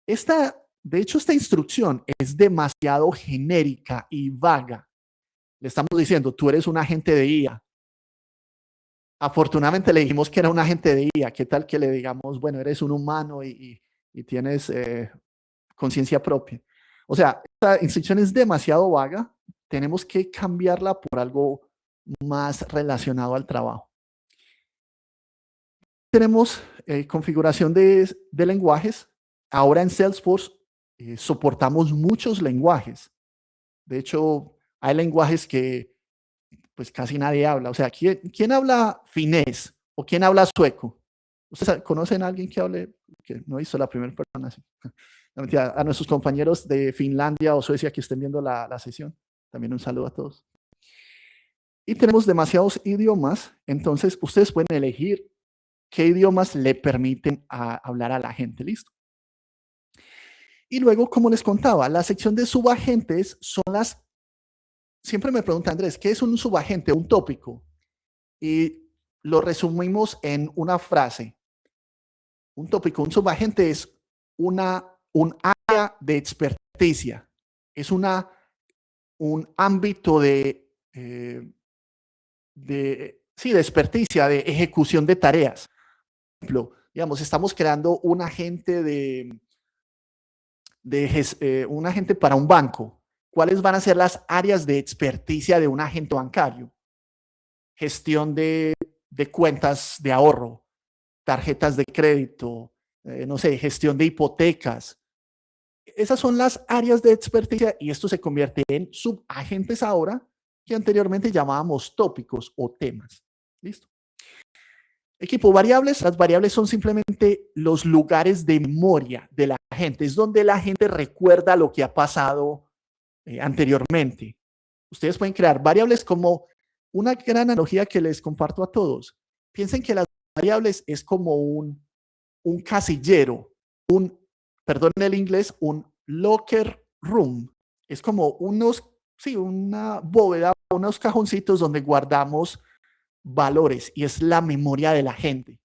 De hecho, esta instrucción es demasiado genérica y vaga. Le estamos diciendo, tú eres un agente de IA. Afortunadamente le dijimos que era un agente de IA. ¿Qué tal que le digamos, bueno, eres un humano y tienes conciencia propia? O sea, esta instrucción es demasiado vaga. Tenemos que cambiarla por algo más relacionado al trabajo. Tenemos configuración de lenguajes. Ahora en Salesforce soportamos muchos lenguajes. De hecho, hay lenguajes que pues casi nadie habla. O sea, ¿quién habla finés o quién habla sueco? ¿Ustedes conocen a alguien que hable? Que no hizo la primera persona así. No, mentira, a nuestros compañeros de Finlandia o Suecia que estén viendo la sesión, también un saludo a todos. Y tenemos demasiados idiomas, entonces ustedes pueden elegir qué idiomas le permiten hablar a la gente, ¿listo? Y luego, como les contaba, la sección de subagentes son siempre me pregunta Andrés, ¿qué es un subagente, un tópico? Y lo resumimos en una frase. Un tópico, un subagente es un área de experticia, es un ámbito de experticia, de ejecución de tareas. Por ejemplo, digamos, estamos creando un agente un agente para un banco. ¿Cuáles van a ser las áreas de experticia de un agente bancario? Gestión de cuentas de ahorro, tarjetas de crédito, no sé, gestión de hipotecas. Esas son las áreas de experticia y esto se convierte en subagentes ahora que anteriormente llamábamos tópicos o temas. ¿Listo? Equipo, variables. Las variables son simplemente los lugares de memoria de la gente. Es donde la gente recuerda lo que ha pasado anteriormente. Ustedes pueden crear variables como una gran analogía que les comparto a todos. Piensen que las variables es como un casillero, perdón el inglés, un locker room. Es como una bóveda, unos cajoncitos donde guardamos valores y es la memoria de la gente.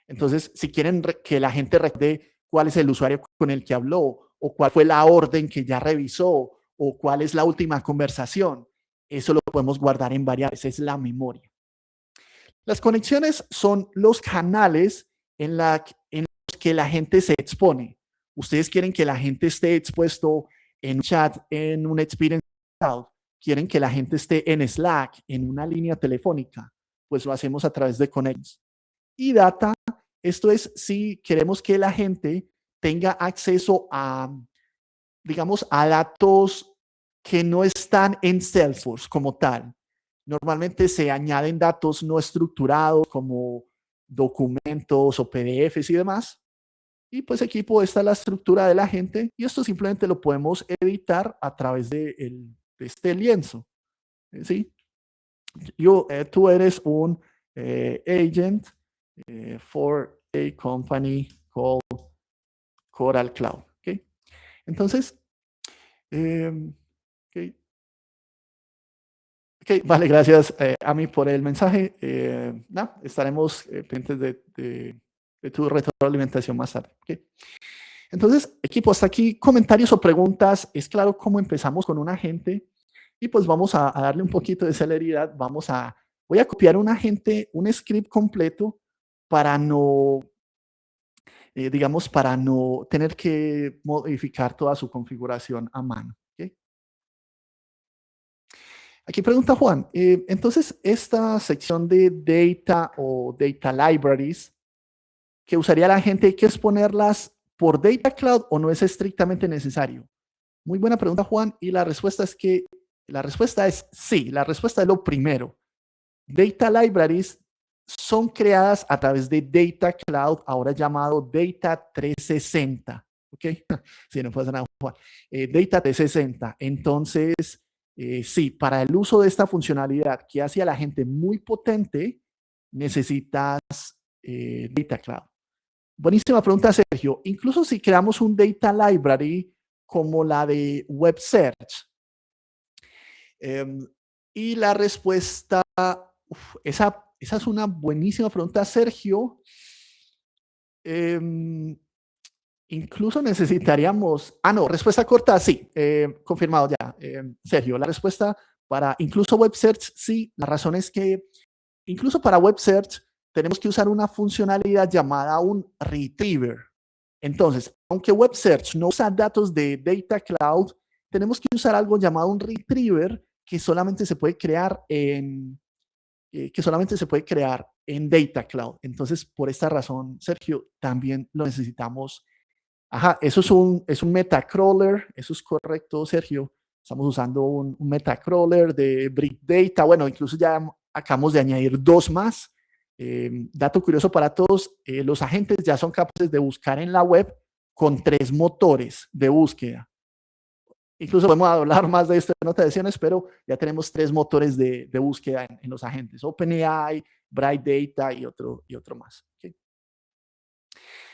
Entonces, si quieren que la gente recuerde cuál es el usuario con el que habló, o cuál fue la orden que ya revisó, o cuál es la última conversación. Eso lo podemos guardar en variables, es la memoria. Las conexiones son los canales en los que la gente se expone. Ustedes quieren que la gente esté expuesto en un chat, en un Experience Cloud. Quieren que la gente esté en Slack, en una línea telefónica. Pues lo hacemos a través de Connections. Y data, esto es si queremos que la gente tenga acceso a, digamos, a datos que no están en Salesforce como tal. Normalmente se añaden datos no estructurados como documentos o PDFs y demás. Y pues aquí está la estructura de la gente y esto simplemente lo podemos editar a través de este lienzo. ¿Sí? Tú eres un agent for a company called Coral Cloud. ¿Okay? Entonces, okay. Ok, vale, gracias a mí por el mensaje. Estaremos pendientes de tu retroalimentación más tarde. Okay. Entonces, equipo, hasta aquí comentarios o preguntas. Es claro cómo empezamos con un agente y pues vamos a darle un poquito de celeridad. Voy a copiar un agente, un script completo para no, digamos, para no tener que modificar toda su configuración a mano. Okay. Aquí pregunta Juan, entonces esta sección de data o data libraries que usaría la gente, ¿hay que exponerlas por Data Cloud o no es estrictamente necesario? Muy buena pregunta, Juan, y la respuesta es sí, la respuesta es lo primero. Data libraries son creadas a través de Data Cloud, ahora llamado Data 360, ¿ok? Sí, no pasa nada, Juan. Data 360, entonces, sí, para el uso de esta funcionalidad que hace a la gente muy potente, necesitas Data Cloud. Buenísima pregunta, Sergio. Incluso si creamos un Data Library como la de Web Search, y la respuesta, esa es una buenísima pregunta, Sergio. Incluso necesitaríamos, no, respuesta corta, sí, confirmado ya, Sergio. La respuesta para incluso Web Search, sí. La razón es que incluso para Web Search tenemos que usar una funcionalidad llamada un retriever. Entonces, aunque Web Search no usa datos de Data Cloud, tenemos que usar algo llamado un retriever que solamente se puede crear en Data Cloud. Entonces, por esta razón, Sergio, también lo necesitamos. Ajá, eso es un metacrawler, eso es correcto, Sergio. Estamos usando un metacrawler de Brick Data. Bueno, incluso ya acabamos de añadir 2 más. Dato curioso para todos, los agentes ya son capaces de buscar en la web con 3 motores de búsqueda. Incluso podemos hablar más de esto en otras sesiones, pero ya tenemos 3 motores de búsqueda en los agentes: OpenAI, Bright Data y otro más. ¿Okay?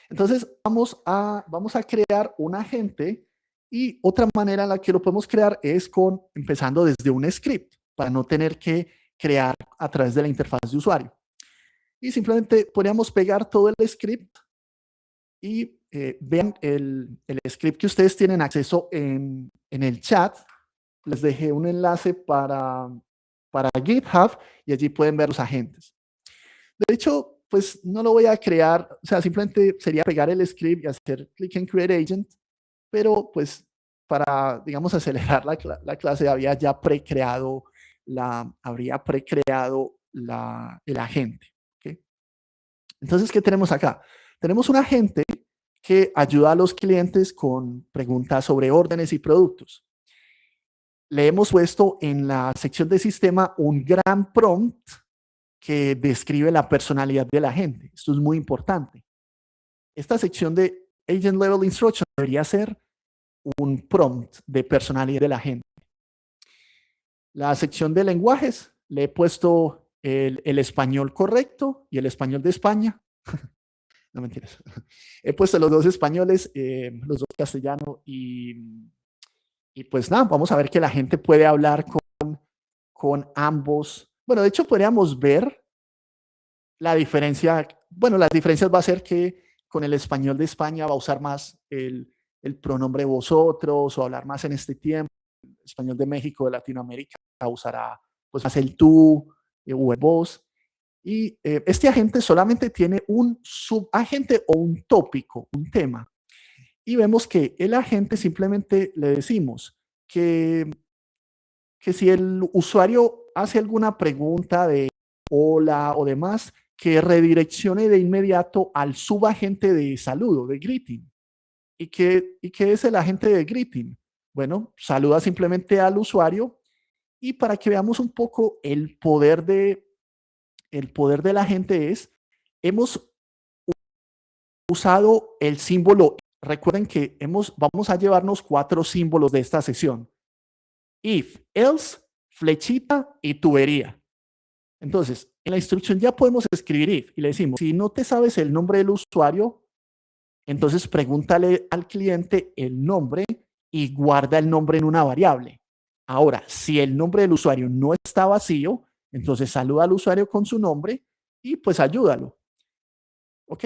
Entonces, vamos a crear un agente y otra manera en la que lo podemos crear es empezando desde un script para no tener que crear a través de la interfaz de usuario. Y simplemente podríamos pegar todo el script y vean el script que ustedes tienen acceso en el chat. Les dejé un enlace para GitHub y allí pueden ver los agentes. De hecho, pues no lo voy a crear, o sea, simplemente sería pegar el script y hacer clic en Create Agent, pero pues para, digamos, acelerar la clase habría precreado el agente. ¿Okay? Entonces, ¿qué tenemos acá? Tenemos un agente que ayuda a los clientes con preguntas sobre órdenes y productos. Le hemos puesto en la sección de sistema un gran prompt que describe la personalidad de la gente. Esto es muy importante. Esta sección de Agent Level Instruction debería ser un prompt de personalidad de la gente. La sección de lenguajes, le he puesto el español correcto y el español de España. No, mentiras. He puesto los 2 españoles, los 2 castellano y pues nada, vamos a ver que la gente puede hablar con ambos. Bueno, de hecho podríamos ver la diferencia. Bueno, las diferencias va a ser que con el español de España va a usar más el pronombre vosotros o hablar más en este tiempo. El español de México, de Latinoamérica, usará pues más el tú o el vos. Y este agente solamente tiene un subagente o un tópico, un tema. Y vemos que el agente simplemente le decimos que si el usuario hace alguna pregunta de hola o demás, que redireccione de inmediato al subagente de saludo, de greeting. ¿Y qué es el agente de greeting? Bueno, saluda simplemente al usuario y para que veamos un poco el poder de la agente es, hemos usado el símbolo. Recuerden que vamos a llevarnos 4 símbolos de esta sesión. If, else, flechita y tubería. Entonces, en la instrucción ya podemos escribir if y le decimos, si no te sabes el nombre del usuario, entonces pregúntale al cliente el nombre y guarda el nombre en una variable. Ahora, si el nombre del usuario no está vacío, entonces saluda al usuario con su nombre y pues ayúdalo. ¿Ok?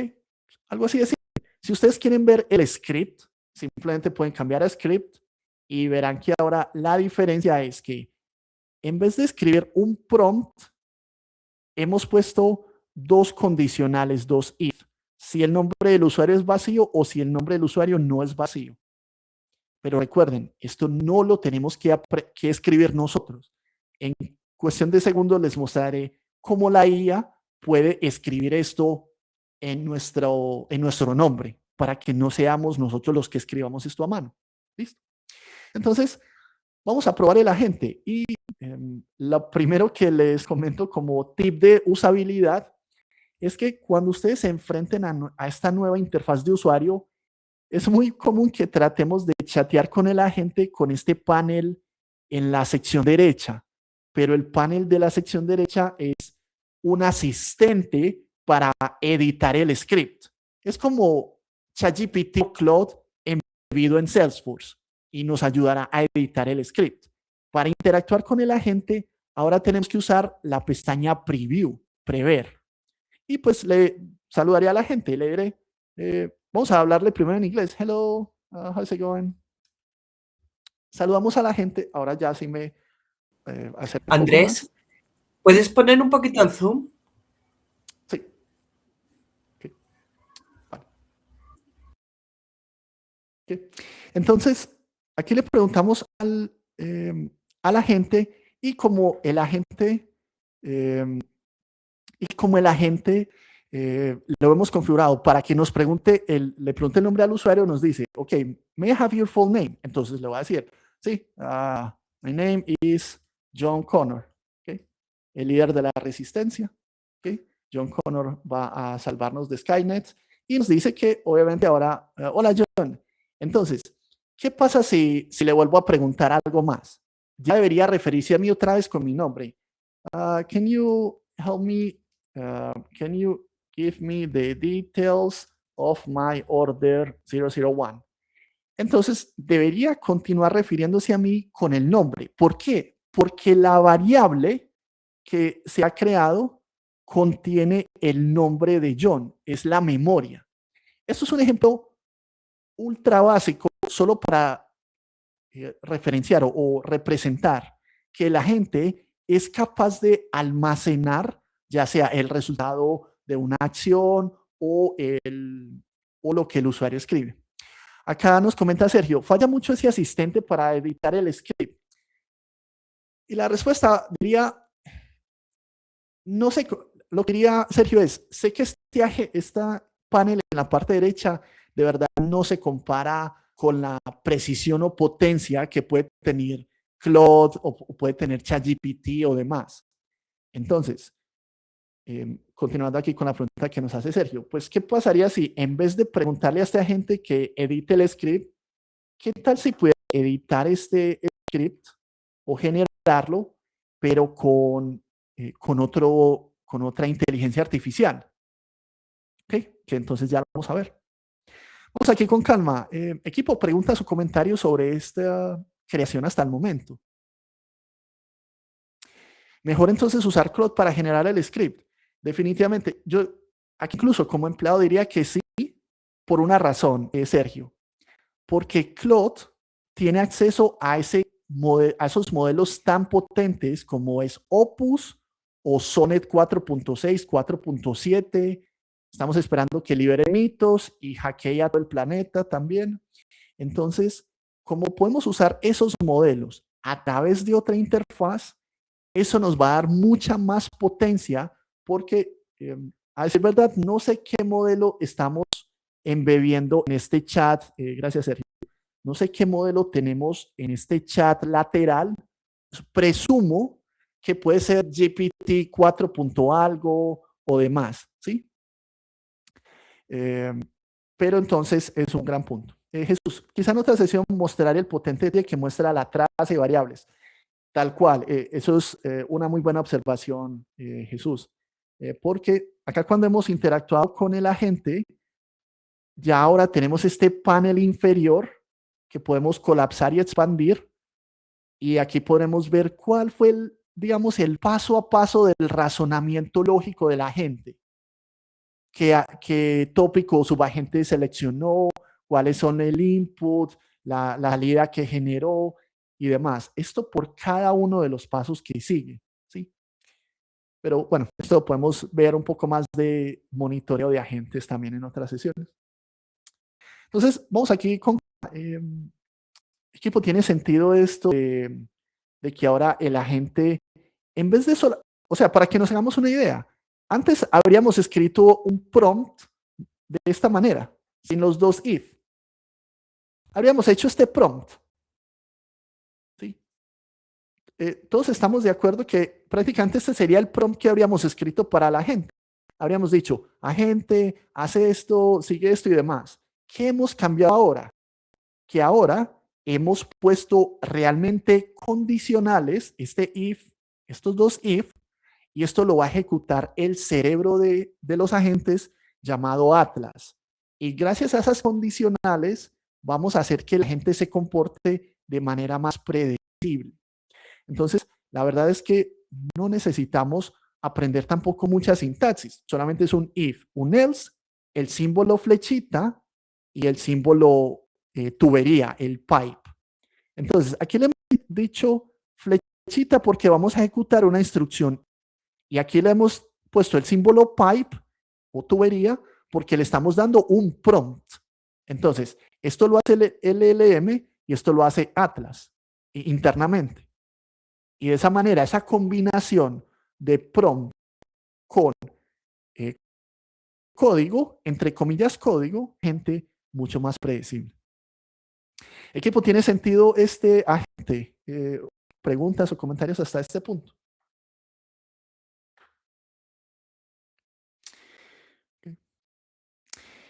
Algo así de simple. Si ustedes quieren ver el script, simplemente pueden cambiar a script y verán que ahora la diferencia es que en vez de escribir un prompt, hemos puesto 2 condicionales, 2 if. Si el nombre del usuario es vacío o si el nombre del usuario no es vacío. Pero recuerden, esto no lo tenemos que escribir nosotros. En cuestión de segundos les mostraré cómo la IA puede escribir esto en nuestro nombre para que no seamos nosotros los que escribamos esto a mano. ¿Listo? Entonces, vamos a probar el agente y lo primero que les comento como tip de usabilidad es que cuando ustedes se enfrenten a esta nueva interfaz de usuario, es muy común que tratemos de chatear con el agente con este panel en la sección derecha, pero el panel de la sección derecha es un asistente para editar el script. Es como ChatGPT o Claude embebido en Salesforce y nos ayudará a editar el script. Para interactuar con el agente, ahora tenemos que usar la pestaña Preview, prever. Y pues le saludaré a la gente, le diré, vamos a hablarle primero en inglés. Hello, how's it going? Saludamos a la gente. Ahora ya sí me acerco un poco más. Andrés, ¿puedes poner un poquito el zoom? Sí. Okay. Vale. Okay. Entonces, aquí le preguntamos a la gente y como el agente lo hemos configurado para que nos pregunte, le pregunte el nombre al usuario, nos dice, ok, may I have your full name? Entonces le voy a decir, sí, my name is John Connor, okay, el líder de la resistencia. Okay. John Connor va a salvarnos de Skynet y nos dice que obviamente ahora, hola John. Entonces, ¿qué pasa si le vuelvo a preguntar algo más? Ya debería referirse a mí otra vez con mi nombre. Can you help me? Can you give me the details of my order 001? Entonces, debería continuar refiriéndose a mí con el nombre. ¿Por qué? Porque la variable que se ha creado contiene el nombre de John, es la memoria. Esto es un ejemplo ultra básico, solo para referenciar o representar que la gente es capaz de almacenar ya sea el resultado de una acción o lo que el usuario escribe. Acá nos comenta Sergio, falla mucho ese asistente para editar el script. Y la respuesta diría, no sé, lo que diría Sergio es, sé que esta panel en la parte derecha de verdad no se compara con la precisión o potencia que puede tener Claude o puede tener ChatGPT o demás. Entonces, continuando aquí con la pregunta que nos hace Sergio, pues, ¿qué pasaría si en vez de preguntarle a esta gente que edite el script, qué tal si pudiera editar este script o generarlo, pero con otra inteligencia artificial? ¿Okay? Que entonces ya lo vamos a ver. Vamos aquí con calma. Equipo, preguntas o comentarios sobre esta creación hasta el momento. Mejor entonces usar Claude para generar el script. Definitivamente, yo aquí incluso como empleado diría que sí, por una razón, Sergio, porque Claude tiene acceso a esos modelos tan potentes como es Opus o Sonnet 4.6, 4.7. Estamos esperando que libere mitos y hackee a todo el planeta también. Entonces, como podemos usar esos modelos a través de otra interfaz, eso nos va a dar mucha más potencia porque, a decir verdad, no sé qué modelo estamos embebiendo en este chat. Gracias, Sergio. No sé qué modelo tenemos en este chat lateral. Presumo que puede ser GPT 4 punto algo o demás, ¿sí? Pero entonces es un gran punto. Jesús, quizá en otra sesión mostraré el potente que muestra la traza de variables. Tal cual, eso es una muy buena observación, Jesús. Porque acá cuando hemos interactuado con el agente, ya ahora tenemos este panel inferior que podemos colapsar y expandir. Y aquí podemos ver cuál fue digamos, el paso a paso del razonamiento lógico de la gente. Qué tópico subagente seleccionó, cuáles son el input, la salida que generó y demás. Esto por cada uno de los pasos que sigue, ¿sí? Pero bueno, esto podemos ver un poco más de monitoreo de agentes también en otras sesiones. Entonces, vamos aquí con... equipo, ¿tiene sentido esto de que ahora el agente, en vez de solo... O sea, para que nos hagamos una idea, antes habríamos escrito un prompt de esta manera, sin los dos if. Habríamos hecho este prompt. ¿Sí? Todos estamos de acuerdo que prácticamente este sería el prompt que habríamos escrito para la gente. Habríamos dicho, agente, hace esto, sigue esto y demás. ¿Qué hemos cambiado ahora? Que ahora hemos puesto realmente condicionales, este if, estos dos if, y esto lo va a ejecutar el cerebro de los agentes llamado Atlas. Y gracias a esas condicionales vamos a hacer que la gente se comporte de manera más predecible. Entonces, la verdad es que no necesitamos aprender tampoco mucha sintaxis, solamente es un if, un else, el símbolo flechita y el símbolo tubería, el pipe. Entonces, aquí le hemos dicho flechita porque vamos a ejecutar una instrucción y aquí le hemos puesto el símbolo pipe o tubería porque le estamos dando un prompt. Entonces, esto lo hace el LLM y esto lo hace Atlas internamente. Y de esa manera, esa combinación de prompt con código, entre comillas código, gente mucho más predecible. Equipo, ¿tiene sentido este agente? ¿Preguntas o comentarios hasta este punto?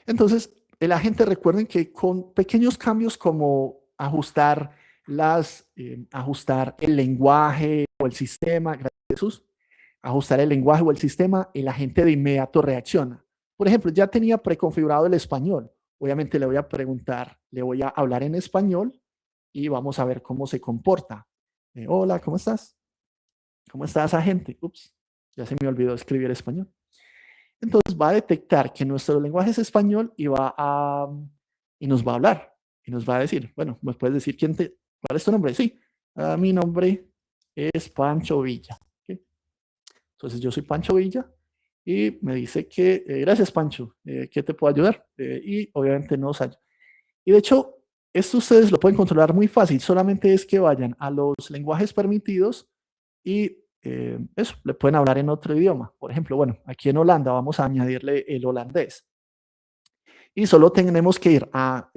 Entonces, el agente, recuerden que con pequeños cambios como ajustar ajustar el lenguaje o el sistema, gracias Jesús, ajustar el lenguaje o el sistema, el agente de inmediato reacciona. Por ejemplo, ya tenía preconfigurado el español. Obviamente le voy a preguntar, le voy a hablar en español y vamos a ver cómo se comporta. Hola, ¿cómo estás? ¿Cómo estás, agente? Ups, ya se me olvidó escribir español. Entonces va a detectar que nuestro lenguaje es español y y nos va a hablar y nos va a decir, bueno, ¿me puedes decir cuál es tu nombre? Sí, mi nombre es Pancho Villa. ¿Okay? Entonces yo soy Pancho Villa y me dice que, gracias Pancho, ¿qué te puedo ayudar? Y obviamente nos ayuda. Y de hecho, esto ustedes lo pueden controlar muy fácil, solamente es que vayan a los lenguajes permitidos y eso, le pueden hablar en otro idioma. Por ejemplo, bueno, aquí en Holanda vamos a añadirle el holandés. Y solo tenemos que ir a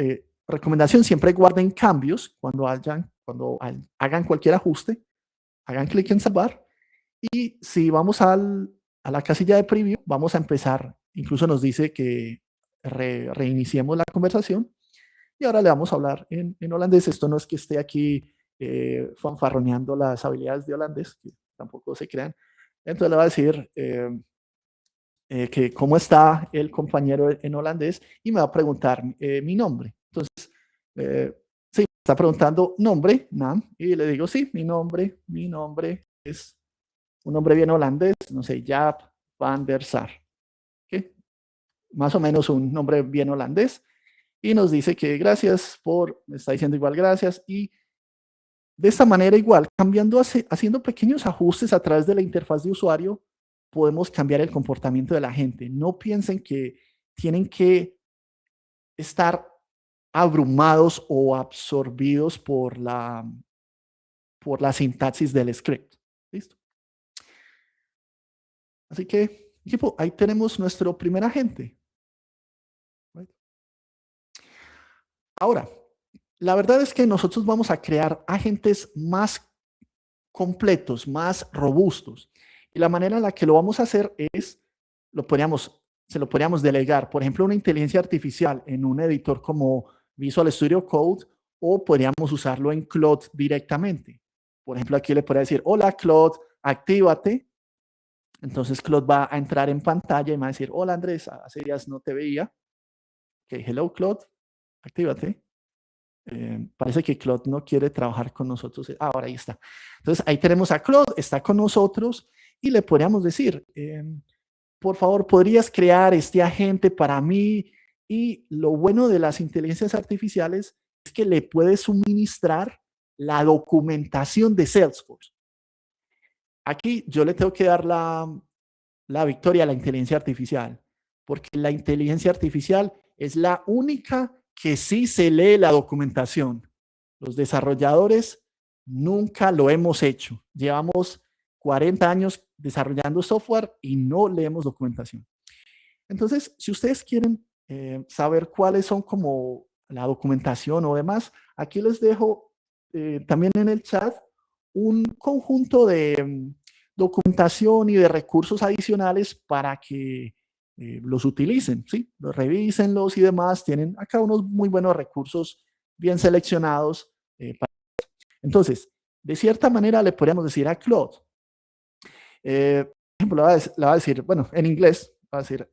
recomendación, siempre guarden cambios cuando hagan cualquier ajuste, hagan clic en salvar. Y si vamos a la casilla de preview, vamos a empezar, incluso nos dice que reiniciemos la conversación. Y ahora le vamos a hablar en holandés. Esto no es que esté aquí fanfarroneando las habilidades de holandés, que tampoco se crean. Entonces le va a decir que cómo está el compañero en holandés y me va a preguntar mi nombre. Entonces, sí, me está preguntando nombre, Nam, y le digo, sí, mi nombre es un nombre bien holandés, no sé, Jaap van der Sar. ¿Okay? más o menos un nombre bien holandés, y nos dice que gracias por, me está diciendo igual gracias, y de esta manera igual, cambiando, haciendo pequeños ajustes a través de la interfaz de usuario, podemos cambiar el comportamiento de la gente. No piensen que tienen que estar abrumados o absorbidos por la sintaxis del script. ¿Listo? Así que, equipo, ahí tenemos nuestro primer agente. Ahora, la verdad es que nosotros vamos a crear agentes más completos, más robustos. Y la manera en la que lo vamos a hacer es, se lo podríamos delegar, por ejemplo, una inteligencia artificial en un editor como Visual Studio Code, o podríamos usarlo en Claude directamente. Por ejemplo, aquí le podría decir, hola Claude, actívate. Entonces Claude va a entrar en pantalla y me va a decir, hola Andrés, hace días no te veía. Ok, hello Claude, actívate. Parece que Claude no quiere trabajar con nosotros. Ahora ahí está. Entonces ahí tenemos a Claude, está con nosotros y le podríamos decir, por favor, ¿podrías crear este agente para mí? Y lo bueno de las inteligencias artificiales es que le puedes suministrar la documentación de Salesforce. Aquí yo le tengo que dar la victoria a la inteligencia artificial, porque la inteligencia artificial es la única que sí se lee la documentación. Los desarrolladores nunca lo hemos hecho. Llevamos 40 años desarrollando software y no leemos documentación. Entonces, si ustedes quieren saber cuáles son como la documentación o demás, aquí les dejo también en el chat un conjunto de documentación y de recursos adicionales para que los utilicen, ¿sí? Los revísenlos y demás. Tienen acá unos muy buenos recursos bien seleccionados. Entonces, de cierta manera le podríamos decir a Claude, por ejemplo, le va a decir, bueno, en inglés, va a decir,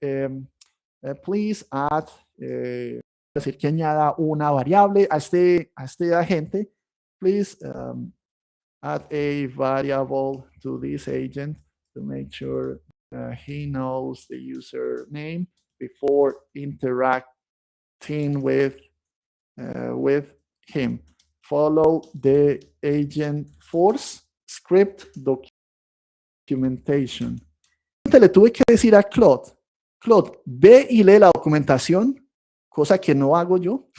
please add, decir que añada una variable a este agente, please add a variable to this agent to make sure he knows the username before interacting with him. Follow the agent force script documentation. Le tuve que decir a Claude, ve y lee la documentación, cosa que no hago yo,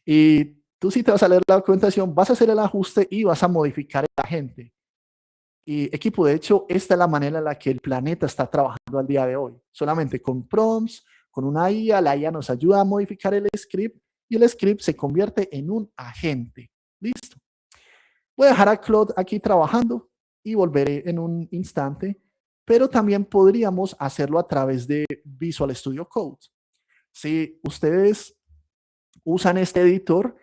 y tú sí te vas a leer la documentación, vas a hacer el ajuste y vas a modificar el agente. Y equipo, de hecho, esta es la manera en la que el planeta está trabajando al día de hoy. Solamente con prompts, con una IA, la IA nos ayuda a modificar el script y el script se convierte en un agente. Listo. Voy a dejar a Claude aquí trabajando y volveré en un instante, pero también podríamos hacerlo a través de Visual Studio Code. Si ustedes usan este editor,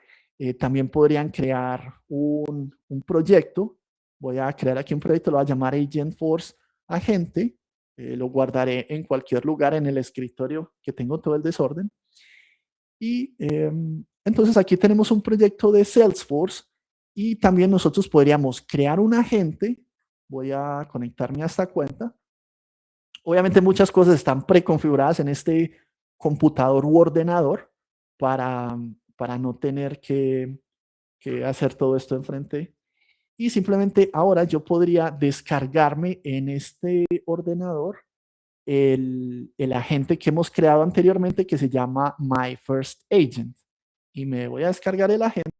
también podrían crear un proyecto. Voy a crear aquí un proyecto, lo voy a llamar Agent Force Agente. Lo guardaré en cualquier lugar en el escritorio que tengo todo el desorden. Y entonces aquí tenemos un proyecto de Salesforce y también nosotros podríamos crear un agente. Voy a conectarme a esta cuenta. Obviamente muchas cosas están preconfiguradas en este computador u ordenador para no tener que hacer todo esto enfrente. Y simplemente ahora yo podría descargarme en este ordenador el agente que hemos creado anteriormente que se llama My First Agent. Y me voy a descargar el agente.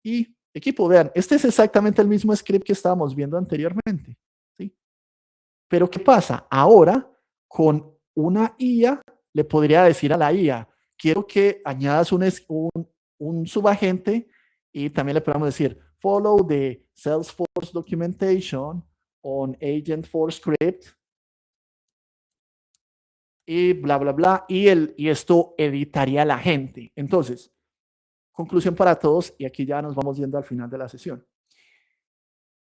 Y equipo, vean, este es exactamente el mismo script que estábamos viendo anteriormente. ¿Sí? Pero ¿qué pasa? Ahora, con una IA, le podría decir a la IA, quiero que añadas un subagente y también le podemos decir, follow the Salesforce documentation on Agent for Script y bla, bla, bla. Y esto editaría el agente. Entonces, conclusión para todos, y aquí ya nos vamos yendo al final de la sesión.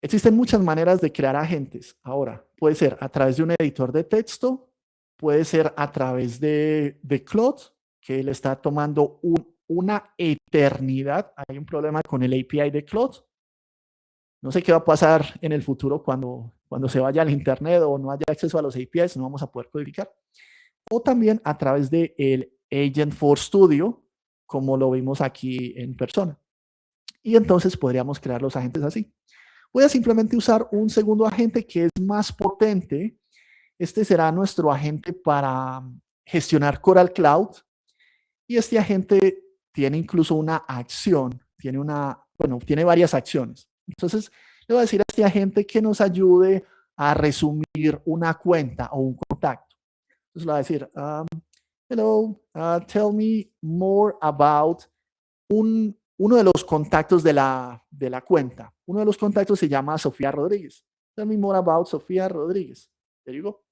Existen muchas maneras de crear agentes. Ahora, puede ser a través de un editor de texto, puede ser a través de Claude, que le está tomando una eternidad. Hay un problema con el API de Claude. No sé qué va a pasar en el futuro cuando se vaya al internet o no haya acceso a los APIs, no vamos a poder codificar. o también a través de el Agent for Studio, como lo vimos aquí en persona. Y entonces podríamos crear los agentes así. Voy a simplemente usar un segundo agente que es más potente. Este será nuestro agente para gestionar Coral Cloud. Y este agente tiene incluso una acción, tiene varias acciones. Entonces, le voy a decir a este agente que nos ayude a resumir una cuenta o un contacto. Entonces, le voy a decir, hello, tell me more about uno de los contactos de la cuenta. Uno de los contactos se llama Sofía Rodríguez. Tell me more about Sofía Rodríguez. There you go.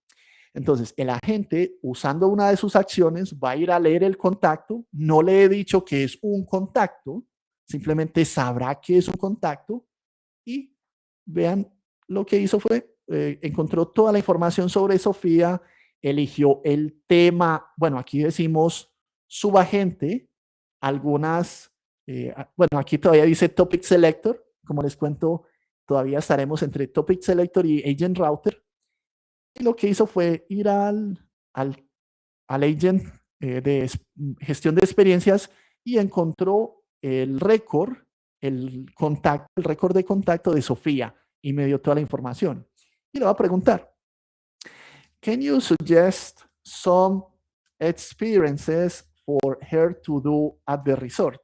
Entonces, el agente, usando una de sus acciones, va a ir a leer el contacto. No le he dicho que es un contacto, simplemente sabrá que es un contacto. Y vean, lo que hizo fue, encontró toda la información sobre Sofía, eligió el tema. Bueno, aquí decimos subagente, bueno, aquí todavía dice Topic Selector. Como les cuento, todavía estaremos entre Topic Selector y Agent Router. Y lo que hizo fue ir al agent de gestión de experiencias y encontró el récord, el récord de contacto de Sofía y me dio toda la información. Y le va a preguntar, can you suggest some experiences for her to do at the resort?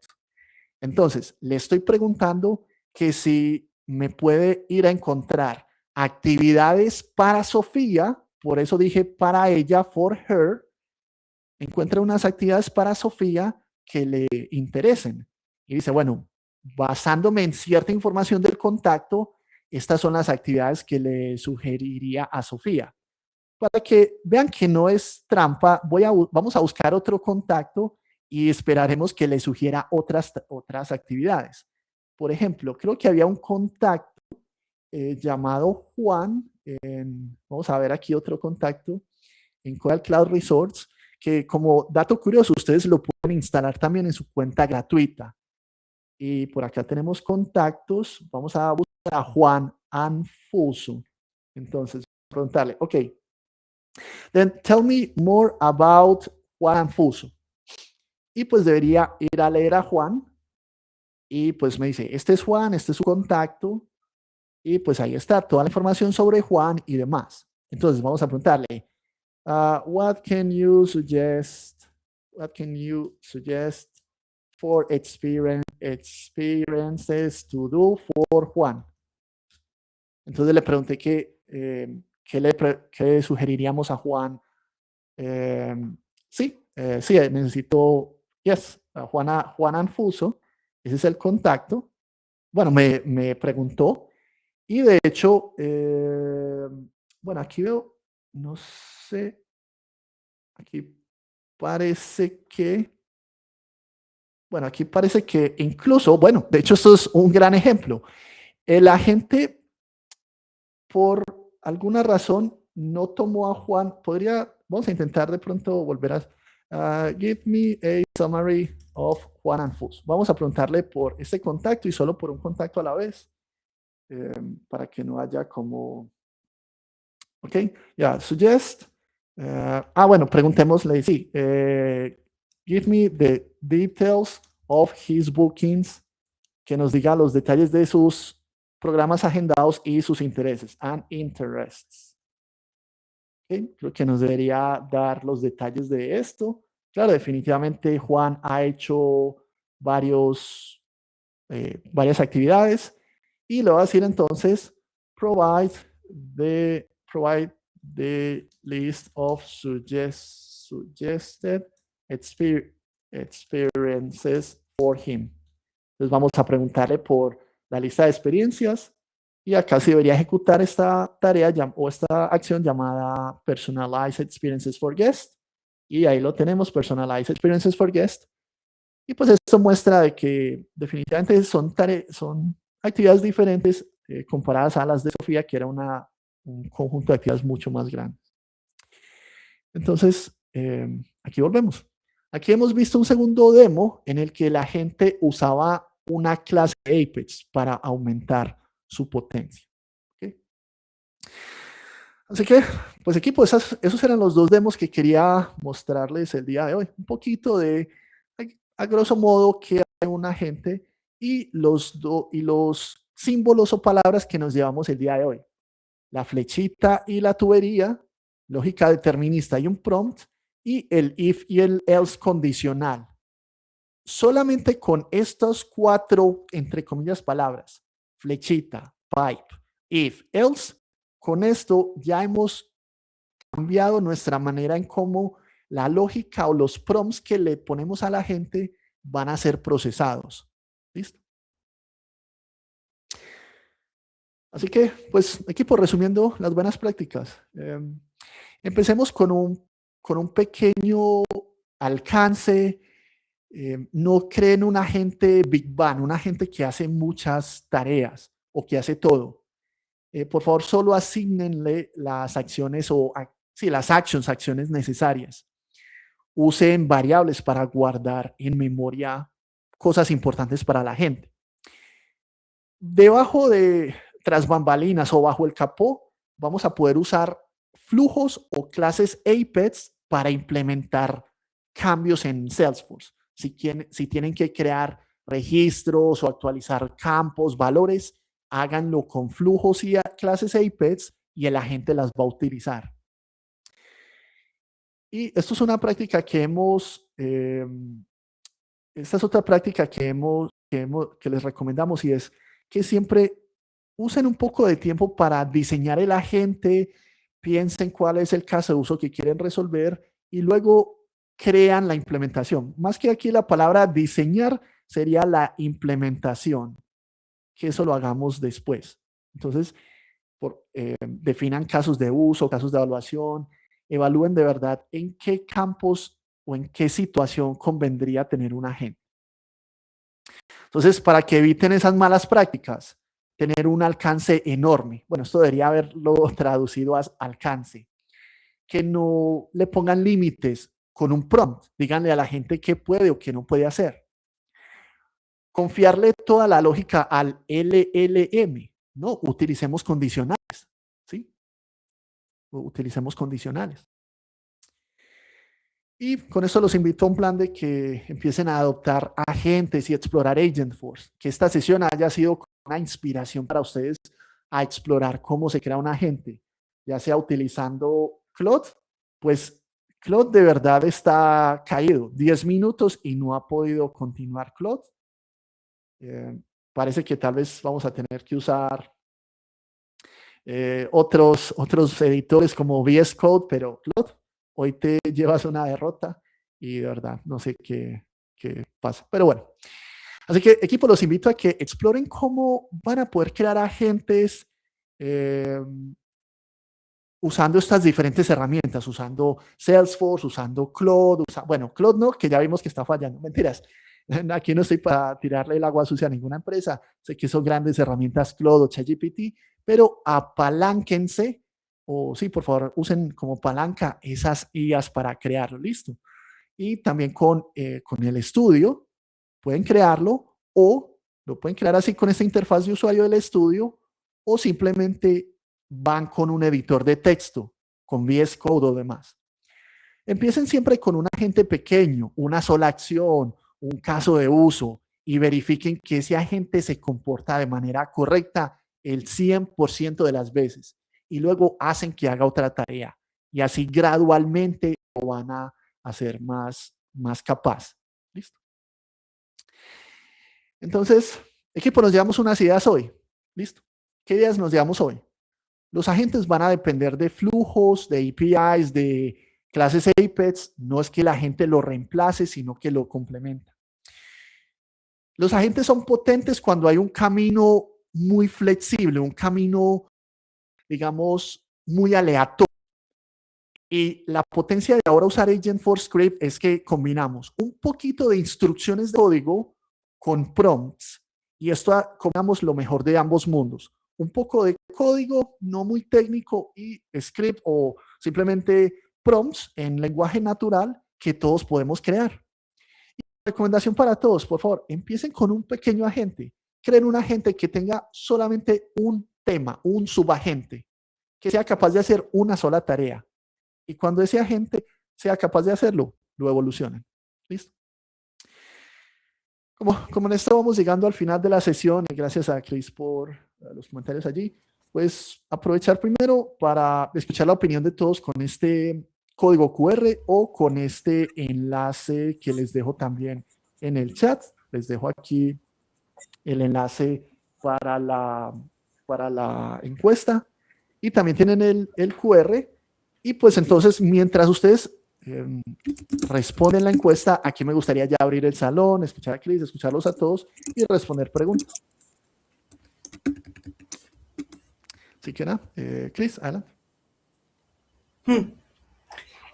Entonces, le estoy preguntando que si me puede ir a encontrar actividades para Sofía, por eso dije para ella, for her, encuentra unas actividades para Sofía que le interesen. Y dice, bueno, basándome en cierta información del contacto, estas son las actividades que le sugeriría a Sofía. Para que vean que no es trampa, vamos a buscar otro contacto y esperaremos que le sugiera otras actividades. Por ejemplo, creo que había un contacto llamado Juan. Vamos a ver aquí otro contacto en Coral Cloud Resorts, que como dato curioso, ustedes lo pueden instalar también en su cuenta gratuita. Y por acá tenemos contactos. Vamos a buscar a Juan Anfuso. Entonces, preguntarle, ok, then tell me more about Juan Anfuso. Y pues debería ir a leer a Juan. Y pues me dice, este es Juan, este es su contacto. Y pues ahí está toda la información sobre Juan y demás. Entonces vamos a preguntarle, what can you suggest? What can you suggest for experiences to do for Juan? Entonces le pregunté qué le sugeriríamos a Juan. Sí, necesito, Juan Anfuso, ese es el contacto. Bueno, me preguntó y de hecho, bueno, aquí veo, no sé, aquí parece que, bueno, aquí parece que incluso, bueno, de hecho esto es un gran ejemplo. El agente, por alguna razón, no tomó a Juan. Vamos a intentar de pronto volver a give me a summary of Juan Anfuso. Vamos a preguntarle por este contacto y solo por un contacto a la vez, para que no haya como, ok, suggest. Bueno, preguntémosle, sí, give me the details of his bookings, que nos diga los detalles de sus programas agendados y sus intereses, and interests. Okay, creo que nos debería dar los detalles de esto. Claro, definitivamente Juan ha hecho varias actividades y le voy a decir entonces, provide the list of suggested experiences for him. Entonces vamos a preguntarle por la lista de experiencias y acá se debería ejecutar esta tarea o esta acción llamada Personalized Experiences for Guest. Y ahí lo tenemos, Personalized Experiences for Guest. Y pues esto muestra de que definitivamente son actividades diferentes comparadas a las de Sofía, que era un conjunto de actividades mucho más grande. Entonces, aquí volvemos. Aquí hemos visto un segundo demo en el que la gente usaba una clase de Apex para aumentar su potencia. ¿Okay? Así que, pues equipo, esos eran los dos demos que quería mostrarles el día de hoy. Un poquito de, a grosso modo, qué hace un agente y los símbolos o palabras que nos llevamos el día de hoy. La flechita y la tubería, lógica determinista y un prompt, y el if y el else condicional. Solamente con estos cuatro, entre comillas, palabras, flechita, pipe, if, else, con esto ya hemos cambiado nuestra manera en cómo la lógica o los prompts que le ponemos a la gente van a ser procesados. ¿Listo? Así que, pues, equipo, resumiendo las buenas prácticas. Empecemos con un pequeño alcance. No creen un agente Big Bang, un agente que hace muchas tareas o que hace todo. Por favor, solo asignenle las acciones sí, las acciones necesarias. Usen variables para guardar en memoria cosas importantes para la gente. Debajo de tras bambalinas o bajo el capó, vamos a poder usar flujos o clases Apex para implementar cambios en Salesforce. Si tienen que crear registros o actualizar campos, valores, háganlo con flujos y clases Apex y el agente las va a utilizar. Y esto es una práctica que esta es otra práctica que les recomendamos y es que siempre usen un poco de tiempo para diseñar el agente, piensen cuál es el caso de uso que quieren resolver y luego crean la implementación. Más que aquí la palabra diseñar sería la implementación, que eso lo hagamos después. Entonces, definan casos de uso, casos de evaluación, evalúen de verdad en qué campos o en qué situación convendría tener un agente. Entonces, para que eviten esas malas prácticas, tener un alcance enorme. Bueno, esto debería haberlo traducido a alcance. Que no le pongan límites con un prompt. Díganle a la gente qué puede o qué no puede hacer. Confiarle toda la lógica al LLM. No, utilicemos condicionales. ¿Sí? Utilicemos condicionales. Y con esto los invito a un plan de que empiecen a adoptar agentes y explorar Agentforce. Que esta sesión haya sido una inspiración para ustedes a explorar cómo se crea un agente, ya sea utilizando Claude, pues Claude de verdad está caído. 10 minutos y no ha podido continuar Claude. Parece que tal vez vamos a tener que usar otros editores como VS Code, pero Claude, hoy te llevas una derrota y de verdad no sé qué pasa. Pero bueno, así que equipo, los invito a que exploren cómo van a poder crear agentes usando estas diferentes herramientas, usando Salesforce, usando Claude, bueno, Claude no, que ya vimos que está fallando, mentiras. Aquí no estoy para tirarle el agua sucia a ninguna empresa. Sé que son grandes herramientas Claude o ChatGPT, pero apalánquense, o sí, por favor, usen como palanca esas IAs para crearlo, listo. Y también con el estudio pueden crearlo o lo pueden crear así con esta interfaz de usuario del estudio o simplemente van con un editor de texto, con VS Code o demás. Empiecen siempre con un agente pequeño, una sola acción, un caso de uso y verifiquen que ese agente se comporta de manera correcta el 100% de las veces y luego hacen que haga otra tarea y así gradualmente lo van a hacer más capaz. ¿Listo? Entonces, equipo, nos llevamos unas ideas hoy. ¿Listo? ¿Qué ideas nos llevamos hoy? Los agentes van a depender de flujos, de APIs, de clases Apex. No es que la gente lo reemplace, sino que lo complementa. Los agentes son potentes cuando hay un camino muy flexible, un camino, digamos, muy aleatorio. Y la potencia de ahora usar Agentforce Script es que combinamos un poquito de instrucciones de código con prompts. Y esto combinamos lo mejor de ambos mundos. Un poco de código no muy técnico y script o simplemente prompts en lenguaje natural que todos podemos crear. Y recomendación para todos, por favor, empiecen con un pequeño agente. Creen un agente que tenga solamente un tema, un subagente. que sea capaz de hacer una sola tarea. Y cuando ese agente sea capaz de hacerlo, lo evolucionan. ¿Listo? Como en esto vamos llegando al final de la sesión, y gracias a Chris por los comentarios allí, pues aprovechar primero para escuchar la opinión de todos con este código QR o con este enlace que les dejo también en el chat. Les dejo aquí el enlace para la encuesta y también tienen el QR. Y pues entonces, mientras ustedes responden la encuesta, aquí me gustaría ya abrir el salón, escuchar a Chris, escucharlos a todos y responder preguntas. Así que nada, Chris, adelante.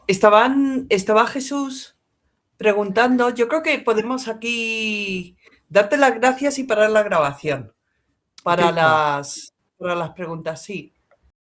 Estaba Jesús preguntando, yo creo que podemos aquí darte las gracias y parar la grabación para, Okay, para las preguntas, sí.